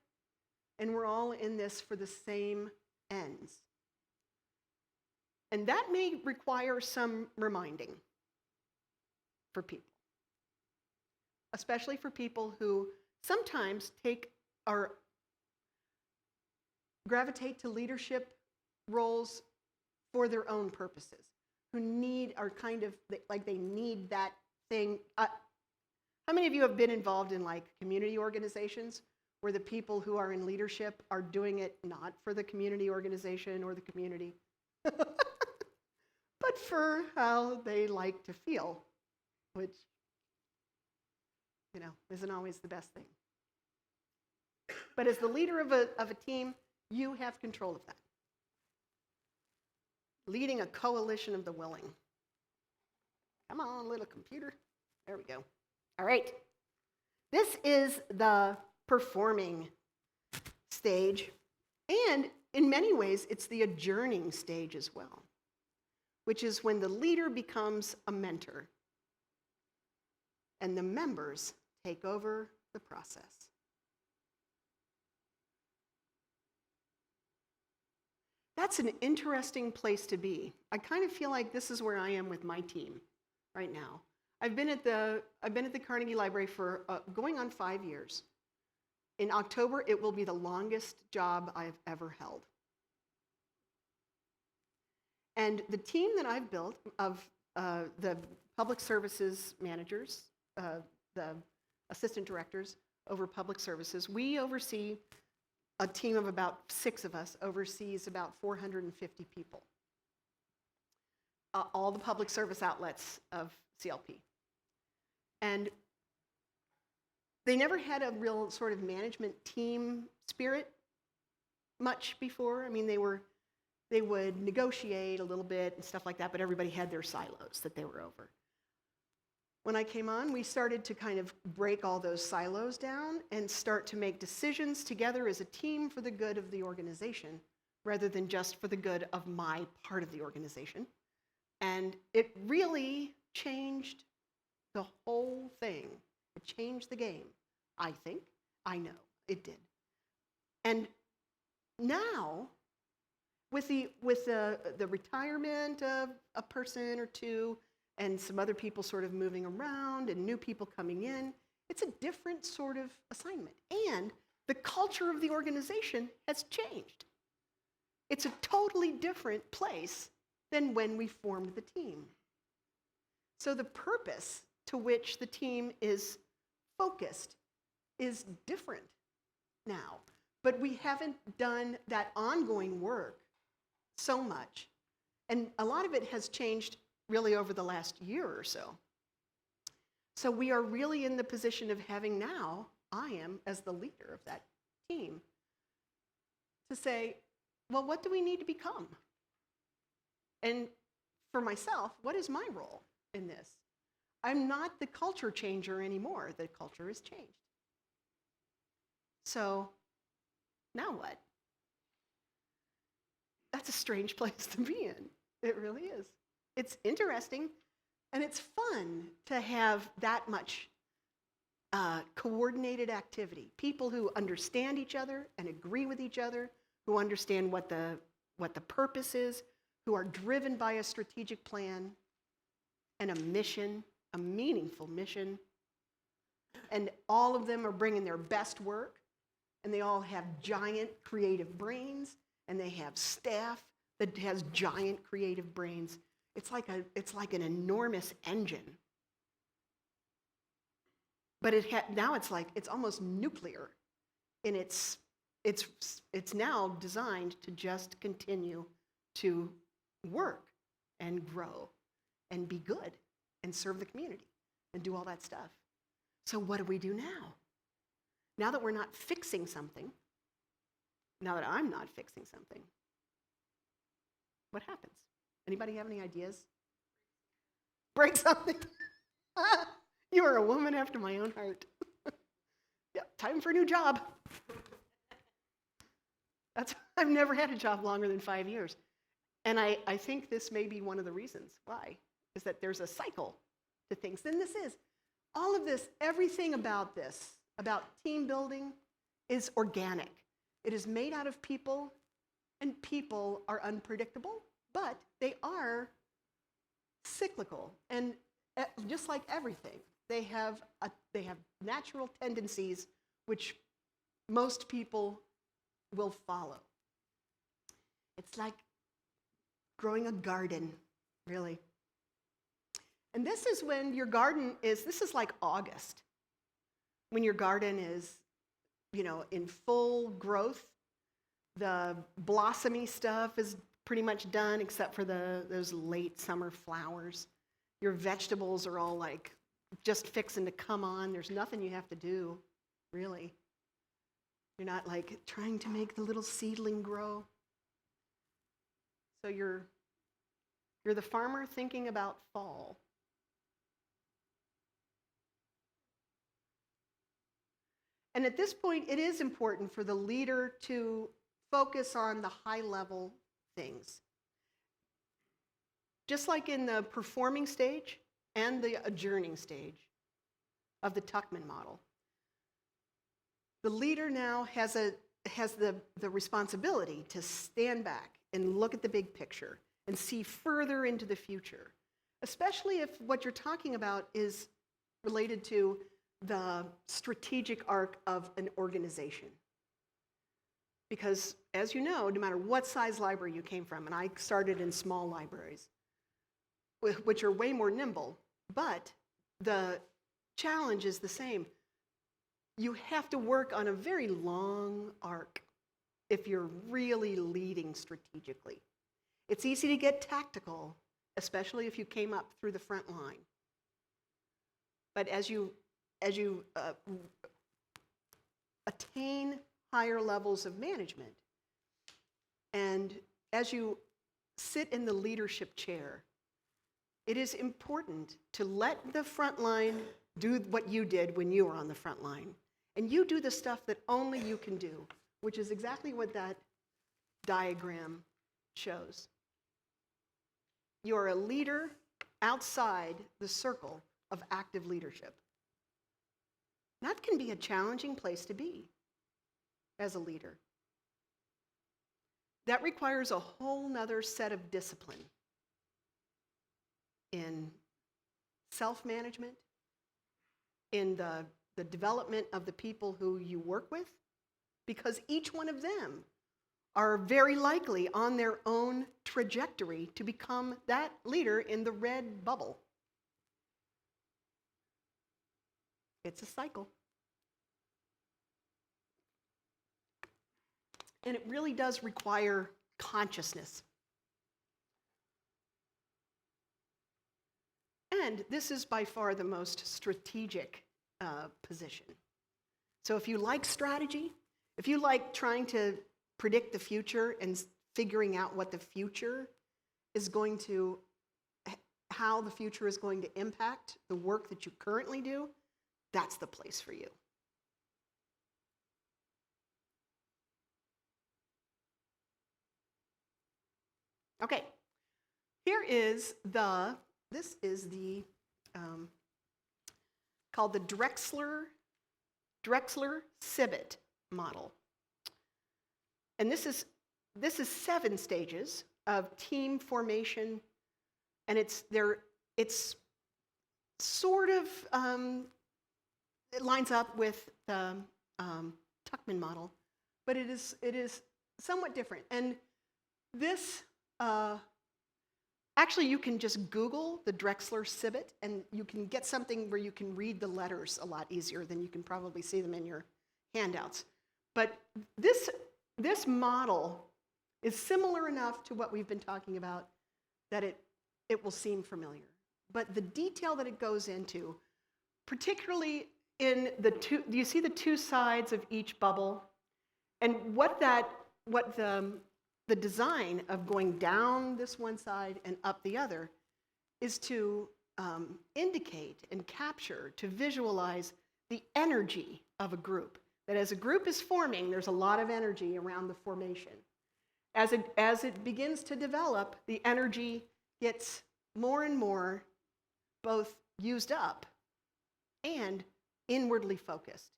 and we're all in this for the same ends. And that may require some reminding for people, especially for people who sometimes gravitate to leadership roles for their own purposes, who are kind of like they need that thing. How many of you have been involved in community organizations where the people who are in leadership are doing it not for the community organization or the community, but for how they like to feel, which, isn't always the best thing. But as the leader of a team, you have control of that. Leading a coalition of the willing. Come on, little computer. There we go. All right. This is the performing stage, and in many ways, it's the adjourning stage as well, which is when the leader becomes a mentor and the members take over the process. That's an interesting place to be. I kind of feel like this is where I am with my team right now. I've been at the Carnegie Library for going on 5 years. In October, it will be the longest job I've ever held. And the team that I've built of the public services managers, the assistant directors over public services, we oversee a team of about 6 of us, oversees about 450 people. All the public service outlets of CLP. And they never had a real sort of management team spirit much before. I mean, they would negotiate a little bit and stuff like that, but everybody had their silos that they were over. When I came on, we started to kind of break all those silos down and start to make decisions together as a team for the good of the organization, rather than just for the good of my part of the organization. And it really changed the whole thing. It changed the game, I think. I know it did. And now, with the retirement of a person or two, and some other people sort of moving around and new people coming in, it's a different sort of assignment. And the culture of the organization has changed. It's a totally different place than when we formed the team. So the purpose to which the team is focused is different now, but we haven't done that ongoing work so much. And a lot of it has changed really over the last year or so. So we are really in the position of having now, I am as the leader of that team, to say, well, what do we need to become? And for myself, what is my role in this? I'm not the culture changer anymore. The culture has changed. So now what? That's a strange place to be in. It really is. It's interesting, and it's fun to have that much coordinated activity. People who understand each other and agree with each other, who understand what the purpose is, who are driven by a strategic plan and a mission, a meaningful mission. And all of them are bringing their best work, and they all have giant creative brains, and they have staff that has giant creative brains. It's like an enormous engine. But now it's almost nuclear, and it's now designed to just continue to work and grow and be good and serve the community and do all that stuff. So what do we do now? Now that we're not fixing something, now that I'm not fixing something, what happens? Anybody have any ideas? Break something. You are a woman after my own heart. Yeah, time for a new job. I've never had a job longer than 5 years. And I think this may be one of the reasons why, is that there's a cycle to things. And this is, all of this, everything about this, about team building, is organic. It is made out of people, and people are unpredictable, but they are cyclical. And just like everything, they have natural tendencies which most people will follow. It's like growing a garden, really. And this is when your garden this is like August, when your garden is, in full growth. The blossomy stuff is pretty much done, except for those late summer flowers. Your vegetables are all like just fixing to come on. There's nothing you have to do, really. You're not like trying to make the little seedling grow. So you're the farmer thinking about fall. And at this point, it is important for the leader to focus on the high-level things. Just like in the performing stage and the adjourning stage of the Tuckman model, the leader now has the responsibility to stand back and look at the big picture and see further into the future, especially if what you're talking about is related to the strategic arc of an organization. Because, as you know, no matter what size library you came from, and I started in small libraries, which are way more nimble, but the challenge is the same. You have to work on a very long arc if you're really leading strategically. It's easy to get tactical, especially if you came up through the front line. But as you attain higher levels of management, and as you sit in the leadership chair, it is important to let the front line do what you did when you were on the front line. And you do the stuff that only you can do, which is exactly what that diagram shows. You are a leader outside the circle of active leadership. That can be a challenging place to be as a leader. That requires a whole nother set of discipline in self-management, in the development of the people who you work with, because each one of them are very likely on their own trajectory to become that leader in the red bubble. It's a cycle. And it really does require consciousness. And this is by far the most strategic position. So if you like strategy, if you like trying to predict the future and figuring out what the future is going to, how the future is going to impact the work that you currently do, that's the place for you. Okay, this is the, called the Drexler-Sibbett model. And this is 7 stages of team formation, and it's sort of, it lines up with the Tuckman model, but it is somewhat different. And this, actually, you can just Google the Drexler-Sibbett, and you can get something where you can read the letters a lot easier than you can probably see them in your handouts. But this model is similar enough to what we've been talking about that it will seem familiar. But the detail that it goes into, particularly in the two, do you see the 2 sides of each bubble? And what the design of going down this one side and up the other is to indicate and capture, to visualize the energy of a group. That as a group is forming, there's a lot of energy around the formation. As it begins to develop, the energy gets more and more both used up and inwardly focused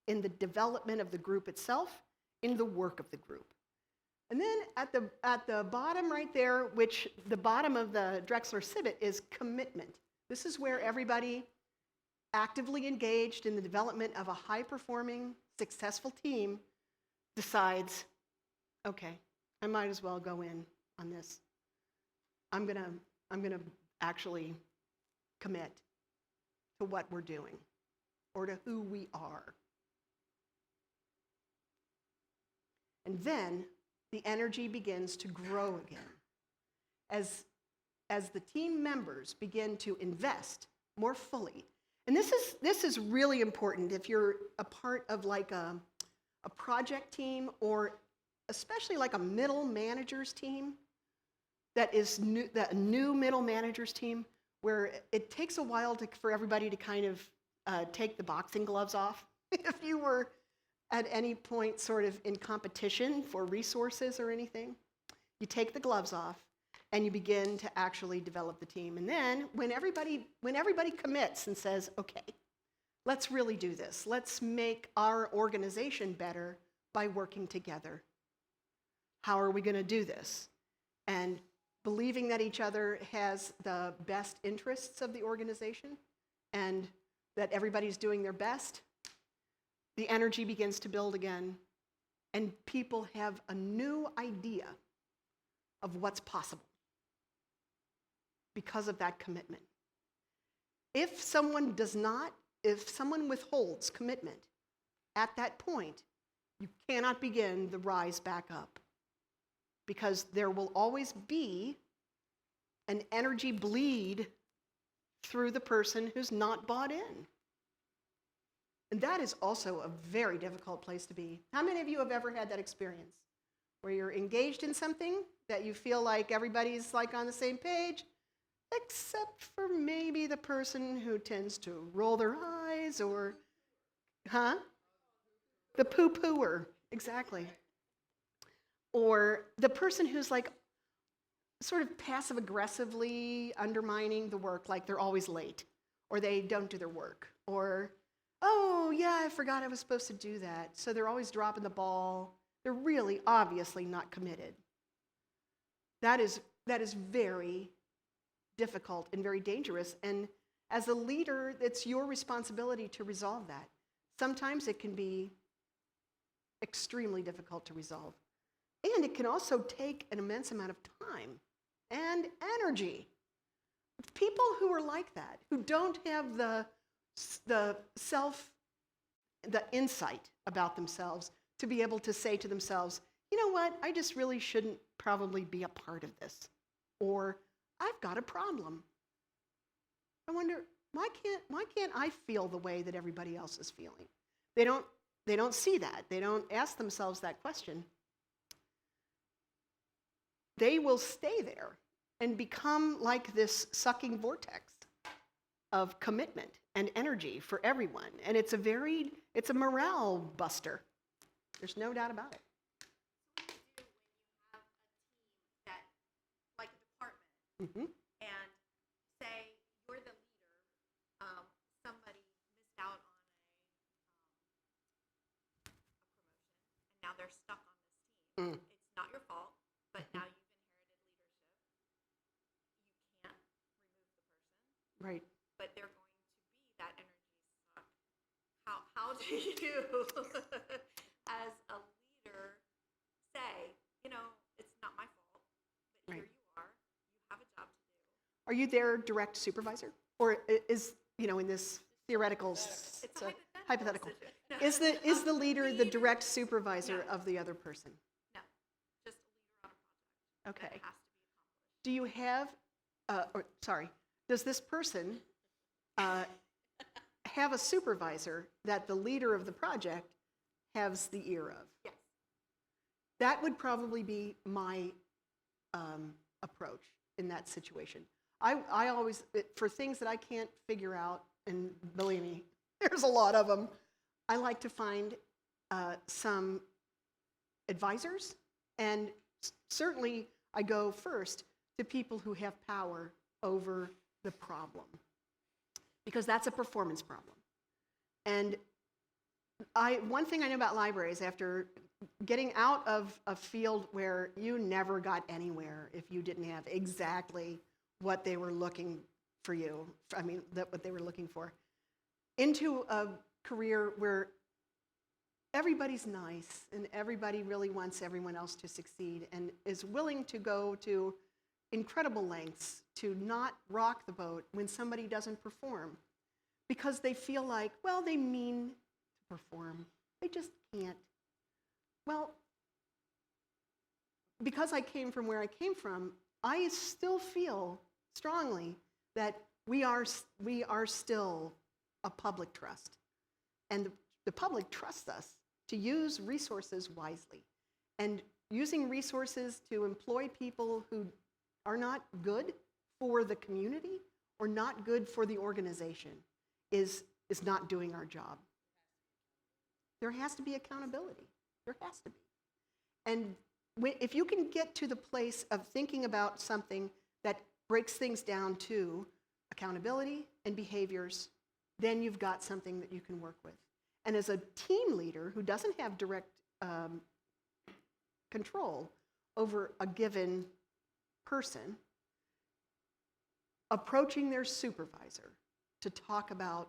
in the development of the group itself, in the work of the group. And then at the bottom right there, which the bottom of the Drexler-Sibbett is commitment. This is where everybody actively engaged in the development of a high-performing, successful team decides, okay, I might as well go in on this. I'm gonna actually commit to what we're doing or to who we are. And then the energy begins to grow again as the team members begin to invest more fully. And this is really important if you're a part of like a project team, or especially like a middle managers team that new middle managers team, where it takes a while for everybody to kind of take the boxing gloves off. If you were at any point sort of in competition for resources or anything, you take the gloves off and you begin to actually develop the team. And then when everybody commits and says, okay, let's really do this. Let's make our organization better by working together. How are we going to do this? And believing that each other has the best interests of the organization and that everybody's doing their best, the energy begins to build again, and people have a new idea of what's possible because of that commitment. If someone withholds commitment at that point, you cannot begin the rise back up, because there will always be an energy bleed through the person who's not bought in. And that is also a very difficult place to be. How many of you have ever had that experience where you're engaged in something that you feel like everybody's like on the same page, except for maybe the person who tends to roll their eyes or, the poo-pooer, exactly. Or the person who's like sort of passive-aggressively undermining the work, like they're always late, or they don't do their work, or, oh, yeah, I forgot I was supposed to do that. So they're always dropping the ball. They're really obviously not committed. That is very difficult and very dangerous. And as a leader, it's your responsibility to resolve that. Sometimes it can be extremely difficult to resolve. And it can also take an immense amount of time and energy. People who are like that, who don't have the insight about themselves to be able to say to themselves, you know what, I just really shouldn't probably be a part of this. Or I've got a problem. I wonder, why can't I feel the way that everybody else is feeling? They don't see that. They don't ask themselves that question. They will stay there and become like this sucking vortex of commitment and energy for everyone. And it's a morale buster. There's no doubt about it. That, like a department, Mhm. and say you're the leader, somebody missed out on a promotion, and now they're stuck on this team. Mm. It's not your fault, but now you've inherited leadership. You can't remove the person, Right. but they're going to be that energy suck. How do you, as a leader, say, it's not my fault, but Right. here you are, you have a job to do. Are you their direct supervisor? Or is, in this theoretical It's a hypothetical, decision. is the leader the direct supervisor No. of the other person? No, just a leader on a project. Okay. That has to be accomplished. Do you have, does this person have a supervisor that the leader of the project has the ear of? Yes. That would probably be my approach in that situation. I always, for things that I can't figure out, and believe me, there's a lot of them, I like to find some advisors, and certainly I go first to people who have power over the problem, because that's a performance problem. And one thing I know about libraries, after getting out of a field where you never got anywhere if you didn't have exactly what they were looking for you, what they were looking for, into a career where everybody's nice and everybody really wants everyone else to succeed and is willing to go to incredible lengths to not rock the boat when somebody doesn't perform, because they feel like, well, they mean to perform, they just can't. Well, because I came from where I came from, I still feel strongly that we are still a public trust. And the public trusts us to use resources wisely. And using resources to employ people who are not good for the community or not good for the organization is not doing our job. There has to be accountability. There has to be. And if you can get to the place of thinking about something that breaks things down to accountability and behaviors, then you've got something that you can work with. And as a team leader who doesn't have direct control over a given person, approaching their supervisor to talk about,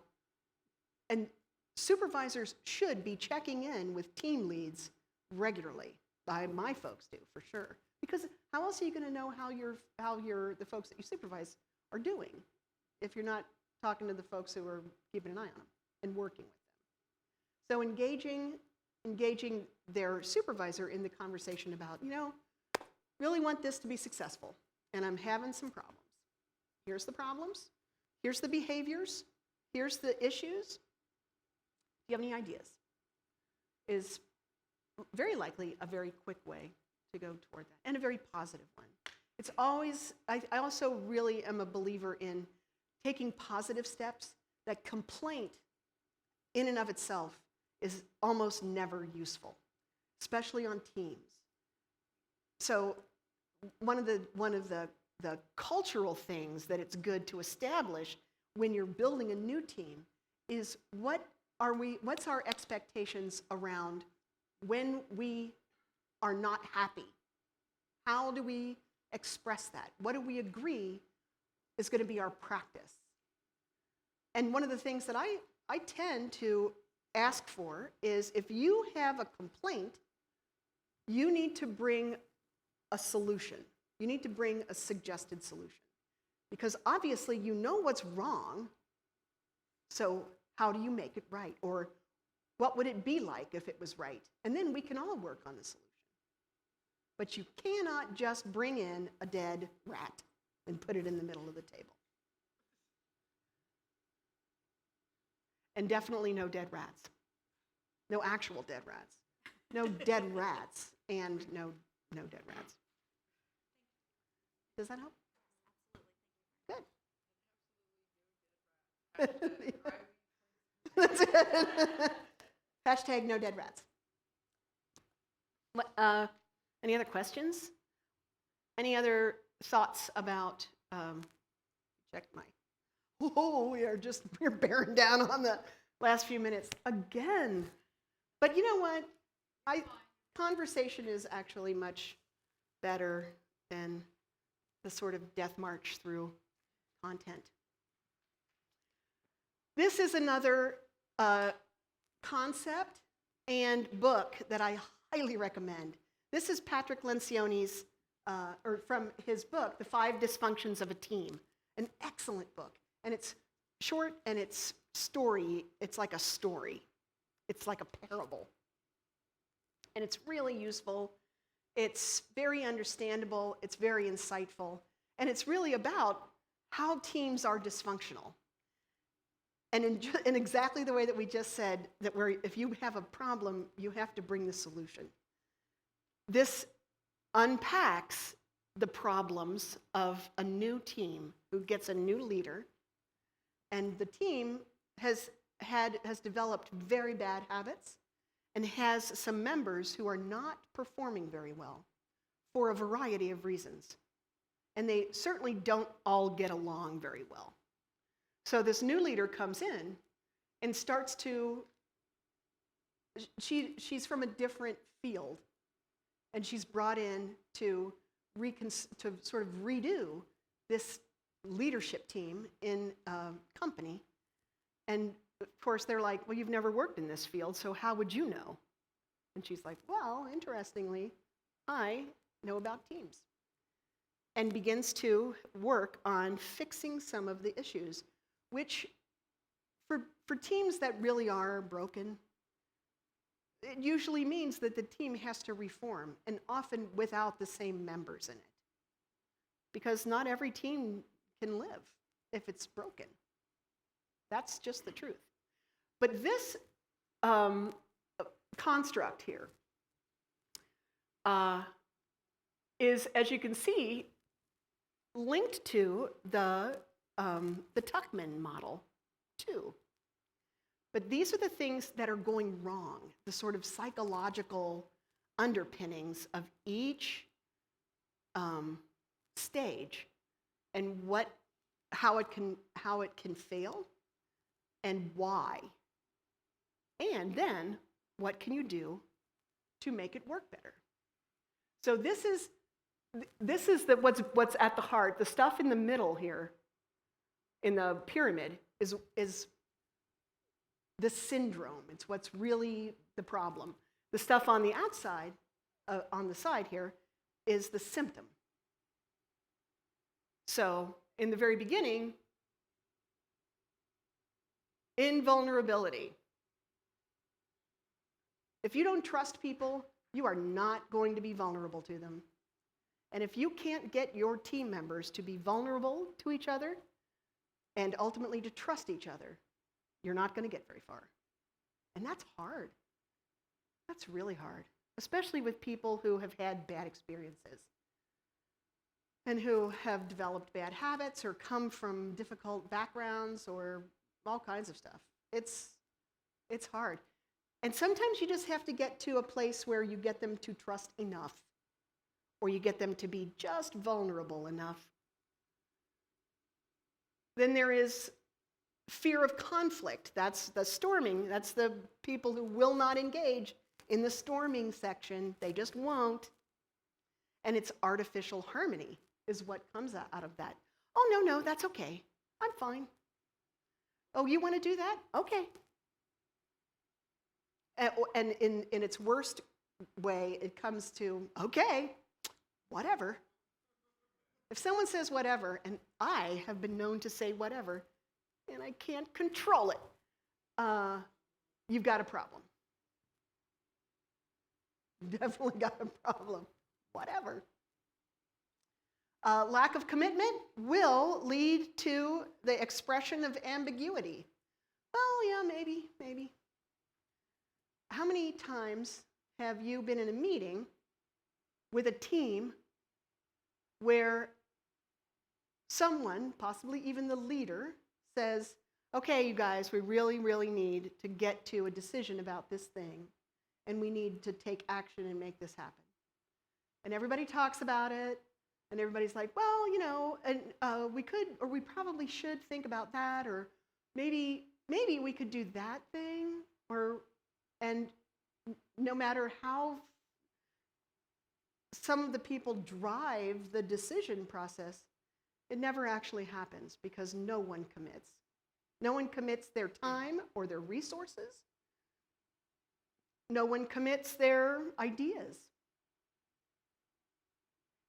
and supervisors should be checking in with team leads regularly. My folks do, for sure. Because how else are you going to know how the folks that you supervise are doing if you're not talking to the folks who are keeping an eye on them and working with them? So engaging their supervisor in the conversation about, really want this to be successful, and I'm having some problems. Here's the problems. Here's the behaviors. Here's the issues. Do you have any ideas? Is very likely a very quick way to go toward that, and a very positive one. It's always, I also really am a believer in taking positive steps. That complaint in and of itself is almost never useful, especially on teams. So one of the cultural things that it's good to establish when you're building a new team is what's our expectations around when we are not happy? How do we express that? What do we agree is going to be our practice? And one of the things that I tend to ask for is, if you have a complaint, you need to bring a solution. You need to bring a suggested solution. Because obviously you know what's wrong, so how do you make it right? Or what would it be like if it was right? And then we can all work on the solution. But you cannot just bring in a dead rat and put it in the middle of the table. And definitely no dead rats. No actual dead rats. No dead rats and no dead rats. Does that help? Good. That's it. Hashtag no dead rats. Any other questions? Any other thoughts about, check my, we're bearing down on the last few minutes again. But you know what? Conversation is actually much better than the sort of death march through content. This is another concept and book that I highly recommend. This is Patrick Lencioni's, or from his book, The 5 Dysfunctions of a Team. An excellent book. And it's short and it's story. It's like a story. It's like a parable. And it's really useful. It's very understandable. It's very insightful. And it's really about how teams are dysfunctional. And in exactly the way that we just said, that if you have a problem, you have to bring the solution. This unpacks the problems of a new team who gets a new leader, and the team has developed very bad habits and has some members who are not performing very well for a variety of reasons. And they certainly don't all get along very well. So this new leader comes in and starts to, she's from a different field, and she's brought in to sort of redo this leadership team in a company. And of course they're like, well, you've never worked in this field, so how would you know? And she's like, well, interestingly, I know about teams. And begins to work on fixing some of the issues, which for teams that really are broken, it usually means that the team has to reform, and often without the same members in it. Because not every team can live if it's broken. That's just the truth. But this construct here is, as you can see, linked to the Tuckman model too. But these are the things that are going wrong, the sort of psychological underpinnings of each stage, and how it can fail, and why. And then what can you do to make it work better? So this is what's at the heart. The stuff in the middle here, in the pyramid, is the syndrome. It's what's really the problem. The stuff on the outside, on the side here, is the symptom. So in the very beginning, invulnerability. If you don't trust people, you are not going to be vulnerable to them. And if you can't get your team members to be vulnerable to each other and ultimately to trust each other, you're not going to get very far. And that's hard. That's really hard, especially with people who have had bad experiences and who have developed bad habits or come from difficult backgrounds or all kinds of stuff. It's hard. And sometimes you just have to get to a place where you get them to trust enough, or you get them to be just vulnerable enough. Then there is fear of conflict. That's the storming. That's the people who will not engage in the storming section. They just won't. And it's artificial harmony is what comes out of that. Oh, no, that's okay. I'm fine. Oh, you want to do that? Okay. And in its worst way, it comes to, okay, whatever. If someone says whatever, and I have been known to say whatever, and I can't control it, you've got a problem. You've definitely got a problem. whatever. Lack of commitment will lead to the expression of ambiguity. Well, yeah, maybe. How many times have you been in a meeting with a team where someone, possibly even the leader, says, okay, you guys, we really, really need to get to a decision about this thing, and we need to take action and make this happen. And everybody talks about it, and everybody's like, well, you know, and we could, or we probably should think about that, or maybe we could do that thing, and no matter how some of the people drive the decision process, it never actually happens because no one commits. No one commits their time or their resources. No one commits their ideas.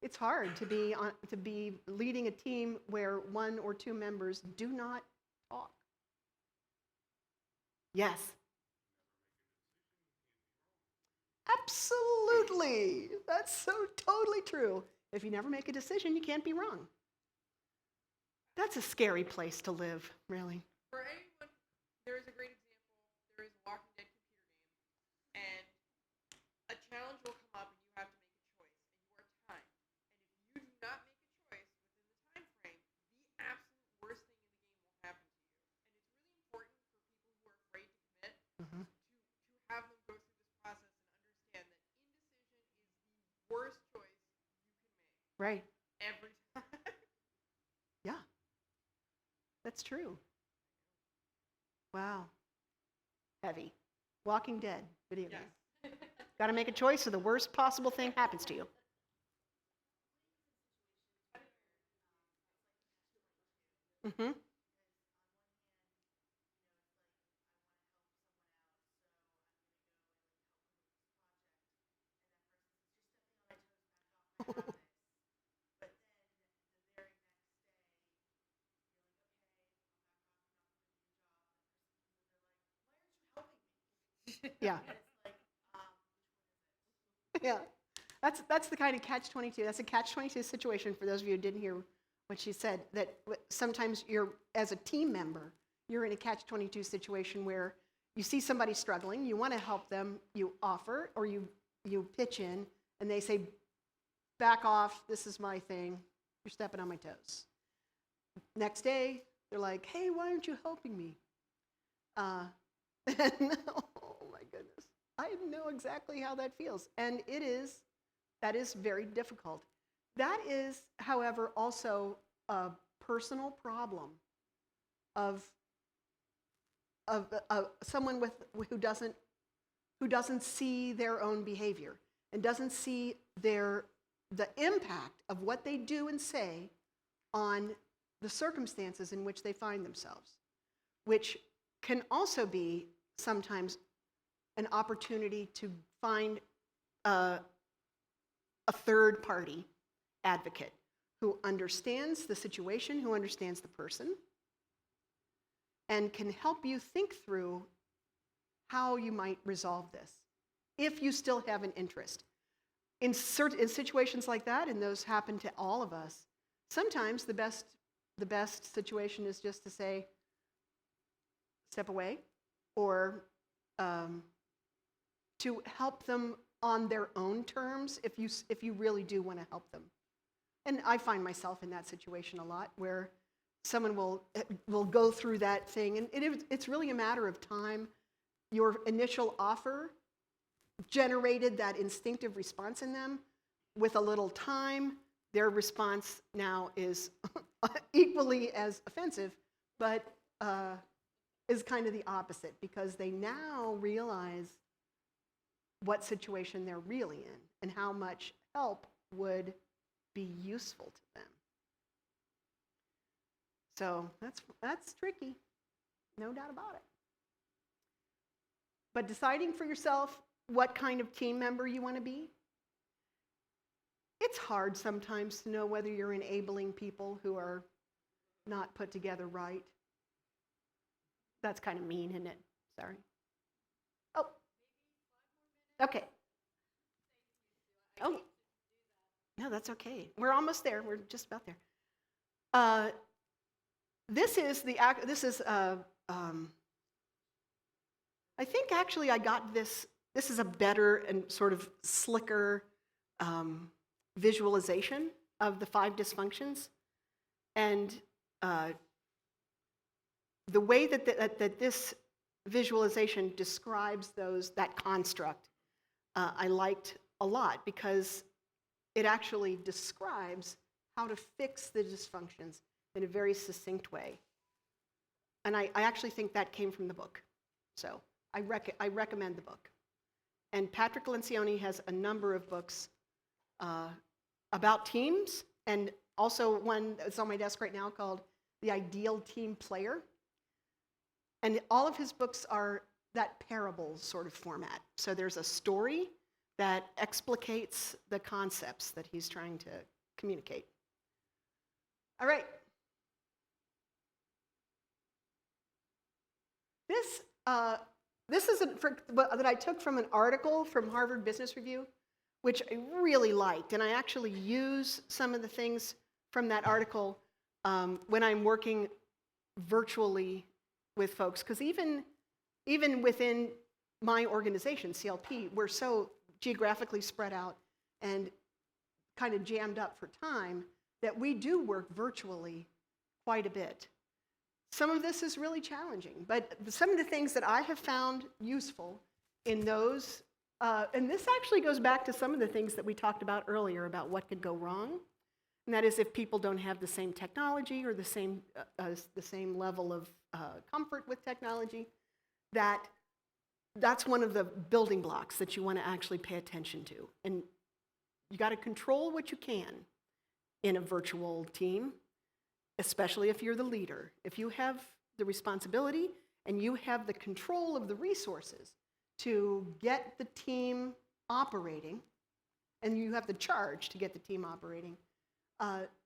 It's hard to be leading a team where one or two members do not talk. Yes. Absolutely. That's so totally true. If you never make a decision, you can't be wrong. That's a scary place to live, really. For anyone, there is a great example. There is a Walking Dead computer game, and a challenge will come up, and you have to make a choice, and you are timed. And if you do not make a choice within the time frame, the absolute worst thing in the game will happen to you. And it's really important for people who are afraid to commit Mhm. to have them go through this process and understand that indecision is the worst choice you can make Right. every time. Yeah. That's true. Wow. Heavy. Walking Dead video game. Got to make a choice or the worst possible thing happens to you. Mm-hmm. Yeah. Yeah. That's the kind of catch-22. That's a catch-22 situation for those of you who didn't hear what she said, that sometimes you're, as a team member, you're in a catch-22 situation where you see somebody struggling, you want to help them, you offer, or you pitch in, and they say, back off, this is my thing, you're stepping on my toes. Next day, they're like, hey, why aren't you helping me? Oh my goodness. I know exactly how that feels. And that is very difficult. That is, however, also a personal problem of someone who doesn't see their own behavior and doesn't see the impact of what they do and say on the circumstances in which they find themselves, which can also be sometimes an opportunity to find a third party advocate who understands the situation, who understands the person, and can help you think through how you might resolve this, if you still have an interest. In situations like that, and those happen to all of us, sometimes the best situation is just to say, step away, or to help them on their own terms if you really do want to help them. And I find myself in that situation a lot, where someone will go through that thing, and it's really a matter of time. Your initial offer generated that instinctive response in them. With a little time, their response now is equally as offensive, but is kind of the opposite, because they now realize what situation they're really in and how much help would be useful to them. So that's tricky, no doubt about it. But deciding for yourself what kind of team member you want to be, it's hard sometimes to know whether you're enabling people who are not put together right. That's kind of mean, isn't it? Sorry. Oh. Okay. Oh. No, that's okay. We're almost there. We're just about there. This is I think actually I got this. This is a better and sort of slicker visualization of the 5 dysfunctions. And the way that this visualization describes that construct, I liked a lot because it actually describes how to fix the dysfunctions in a very succinct way. And I actually think that came from the book. So I recommend the book. And Patrick Lencioni has a number of books about teams, and also one that's on my desk right now called The Ideal Team Player. And all of his books are that parable sort of format. So there's a story that explicates the concepts that he's trying to communicate. All right. This is that I took from an article from Harvard Business Review, which I really liked, and I actually use some of the things from that article when I'm working virtually with folks, because even within my organization, CLP, we're so geographically spread out and kind of jammed up for time that we do work virtually quite a bit. Some of this is really challenging, but some of the things that I have found useful in those, and this actually goes back to some of the things that we talked about earlier about what could go wrong, and that is if people don't have the same technology or the same level of comfort with technology, that's one of the building blocks that you want to actually pay attention to. And you got to control what you can in a virtual team, especially if you're the leader. If you have the responsibility and you have the control of the resources to get the team operating, and you have the charge to get the team operating,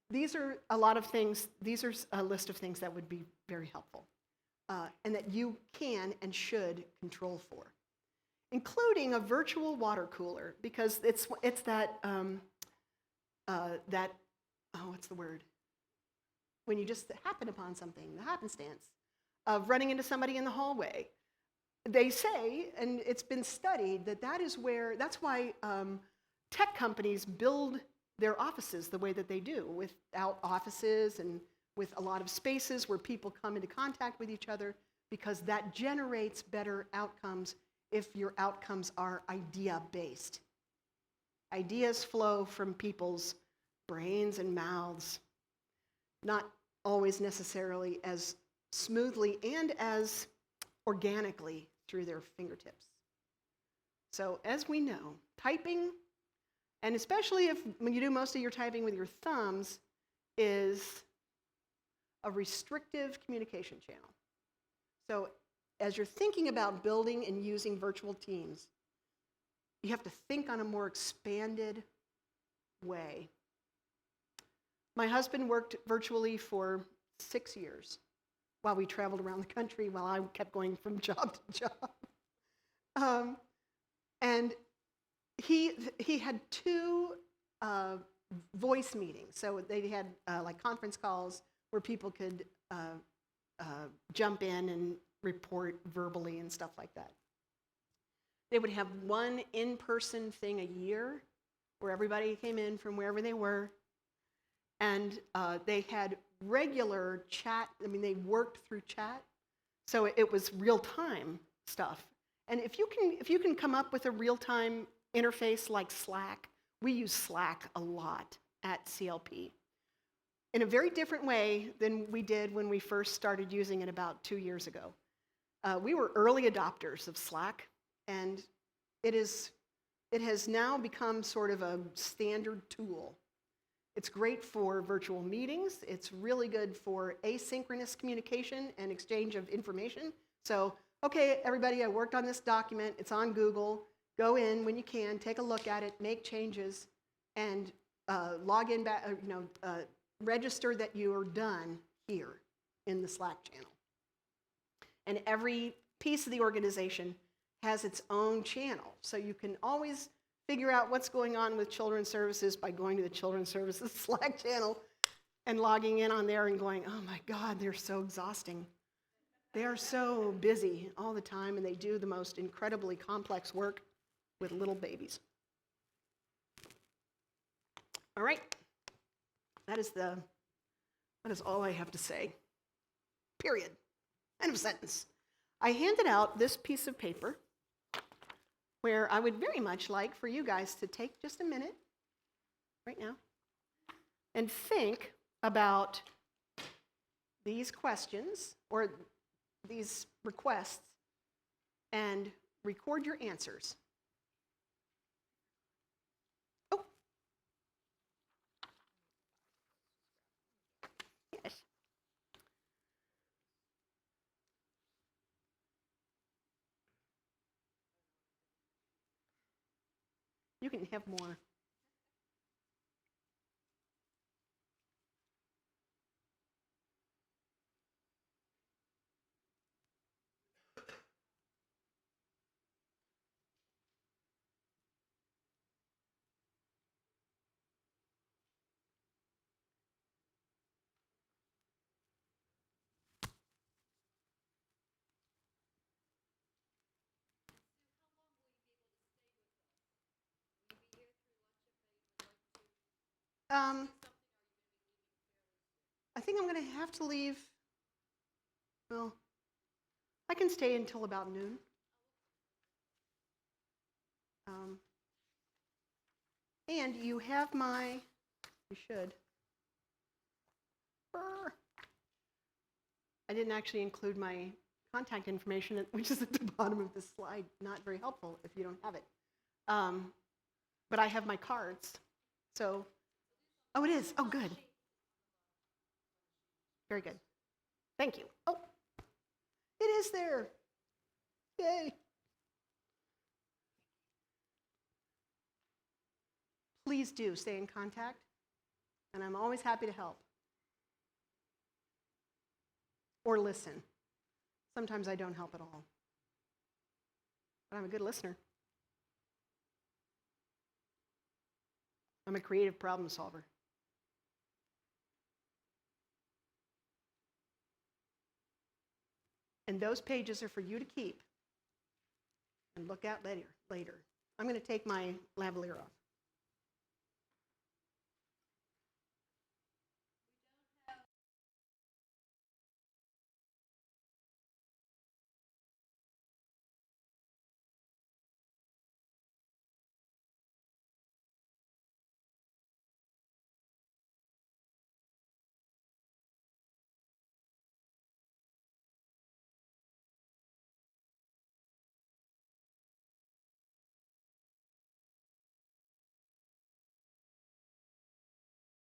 these are a lot of things, these are a list of things that would be very helpful and that you can and should control for, including a virtual water cooler, because it's that, what's the word? When you just happen upon something, the happenstance of running into somebody in the hallway. They say, and it's been studied, that's why tech companies build their offices the way that they do, without offices and with a lot of spaces where people come into contact with each other, because that generates better outcomes if your outcomes are idea-based. Ideas flow from people's brains and mouths, not always necessarily as smoothly and as organically through their fingertips. So as we know, typing, and especially when you do most of your typing with your thumbs, is a restrictive communication channel. So as you're thinking about building and using virtual teams, you have to think on a more expanded way. My husband worked virtually for 6 years while we traveled around the country, while I kept going from job to job. And he had 2 voice meetings. So they had like conference calls where people could jump in and report verbally and stuff like that. They would have one in-person thing a year where everybody came in from wherever they were. And they had regular chat. I mean, they worked through chat, so it was real-time stuff. And if you can come up with a real-time interface like Slack, we use Slack a lot at CLP in a very different way than we did when we first started using it about 2 years ago. We were early adopters of Slack, and it has now become sort of a standard tool. It's great for virtual meetings. It's really good for asynchronous communication and exchange of information. So, okay, everybody, I worked on this document. It's on Google. Go in when you can, take a look at it, make changes, and log in back. Register that you are done here in the Slack channel. And every piece of the organization has its own channel, so you can always figure out what's going on with Children's Services by going to the Children's Services Slack channel and logging in on there and going, oh my God, they're so exhausting. They are so busy all the time, and they do the most incredibly complex work with little babies. All right. That is all I have to say. Period. End of sentence. I handed out this piece of paper where I would very much like for you guys to take just a minute right now and think about these questions or these requests and record your answers. Oh. Yes. You can have more. I think I'm going to have to leave. Well, I can stay until about noon. And you have you should. Brr. I didn't actually include my contact information, which is at the bottom of this slide. Not very helpful if you don't have it. But I have my cards. So, oh, it is. Oh, good. Very good. Thank you. Oh, it is there. Yay. Please do stay in contact, and I'm always happy to help. Or listen. Sometimes I don't help at all. But I'm a good listener. I'm a creative problem solver. And those pages are for you to keep and look at later. I'm going to take my lavalier off.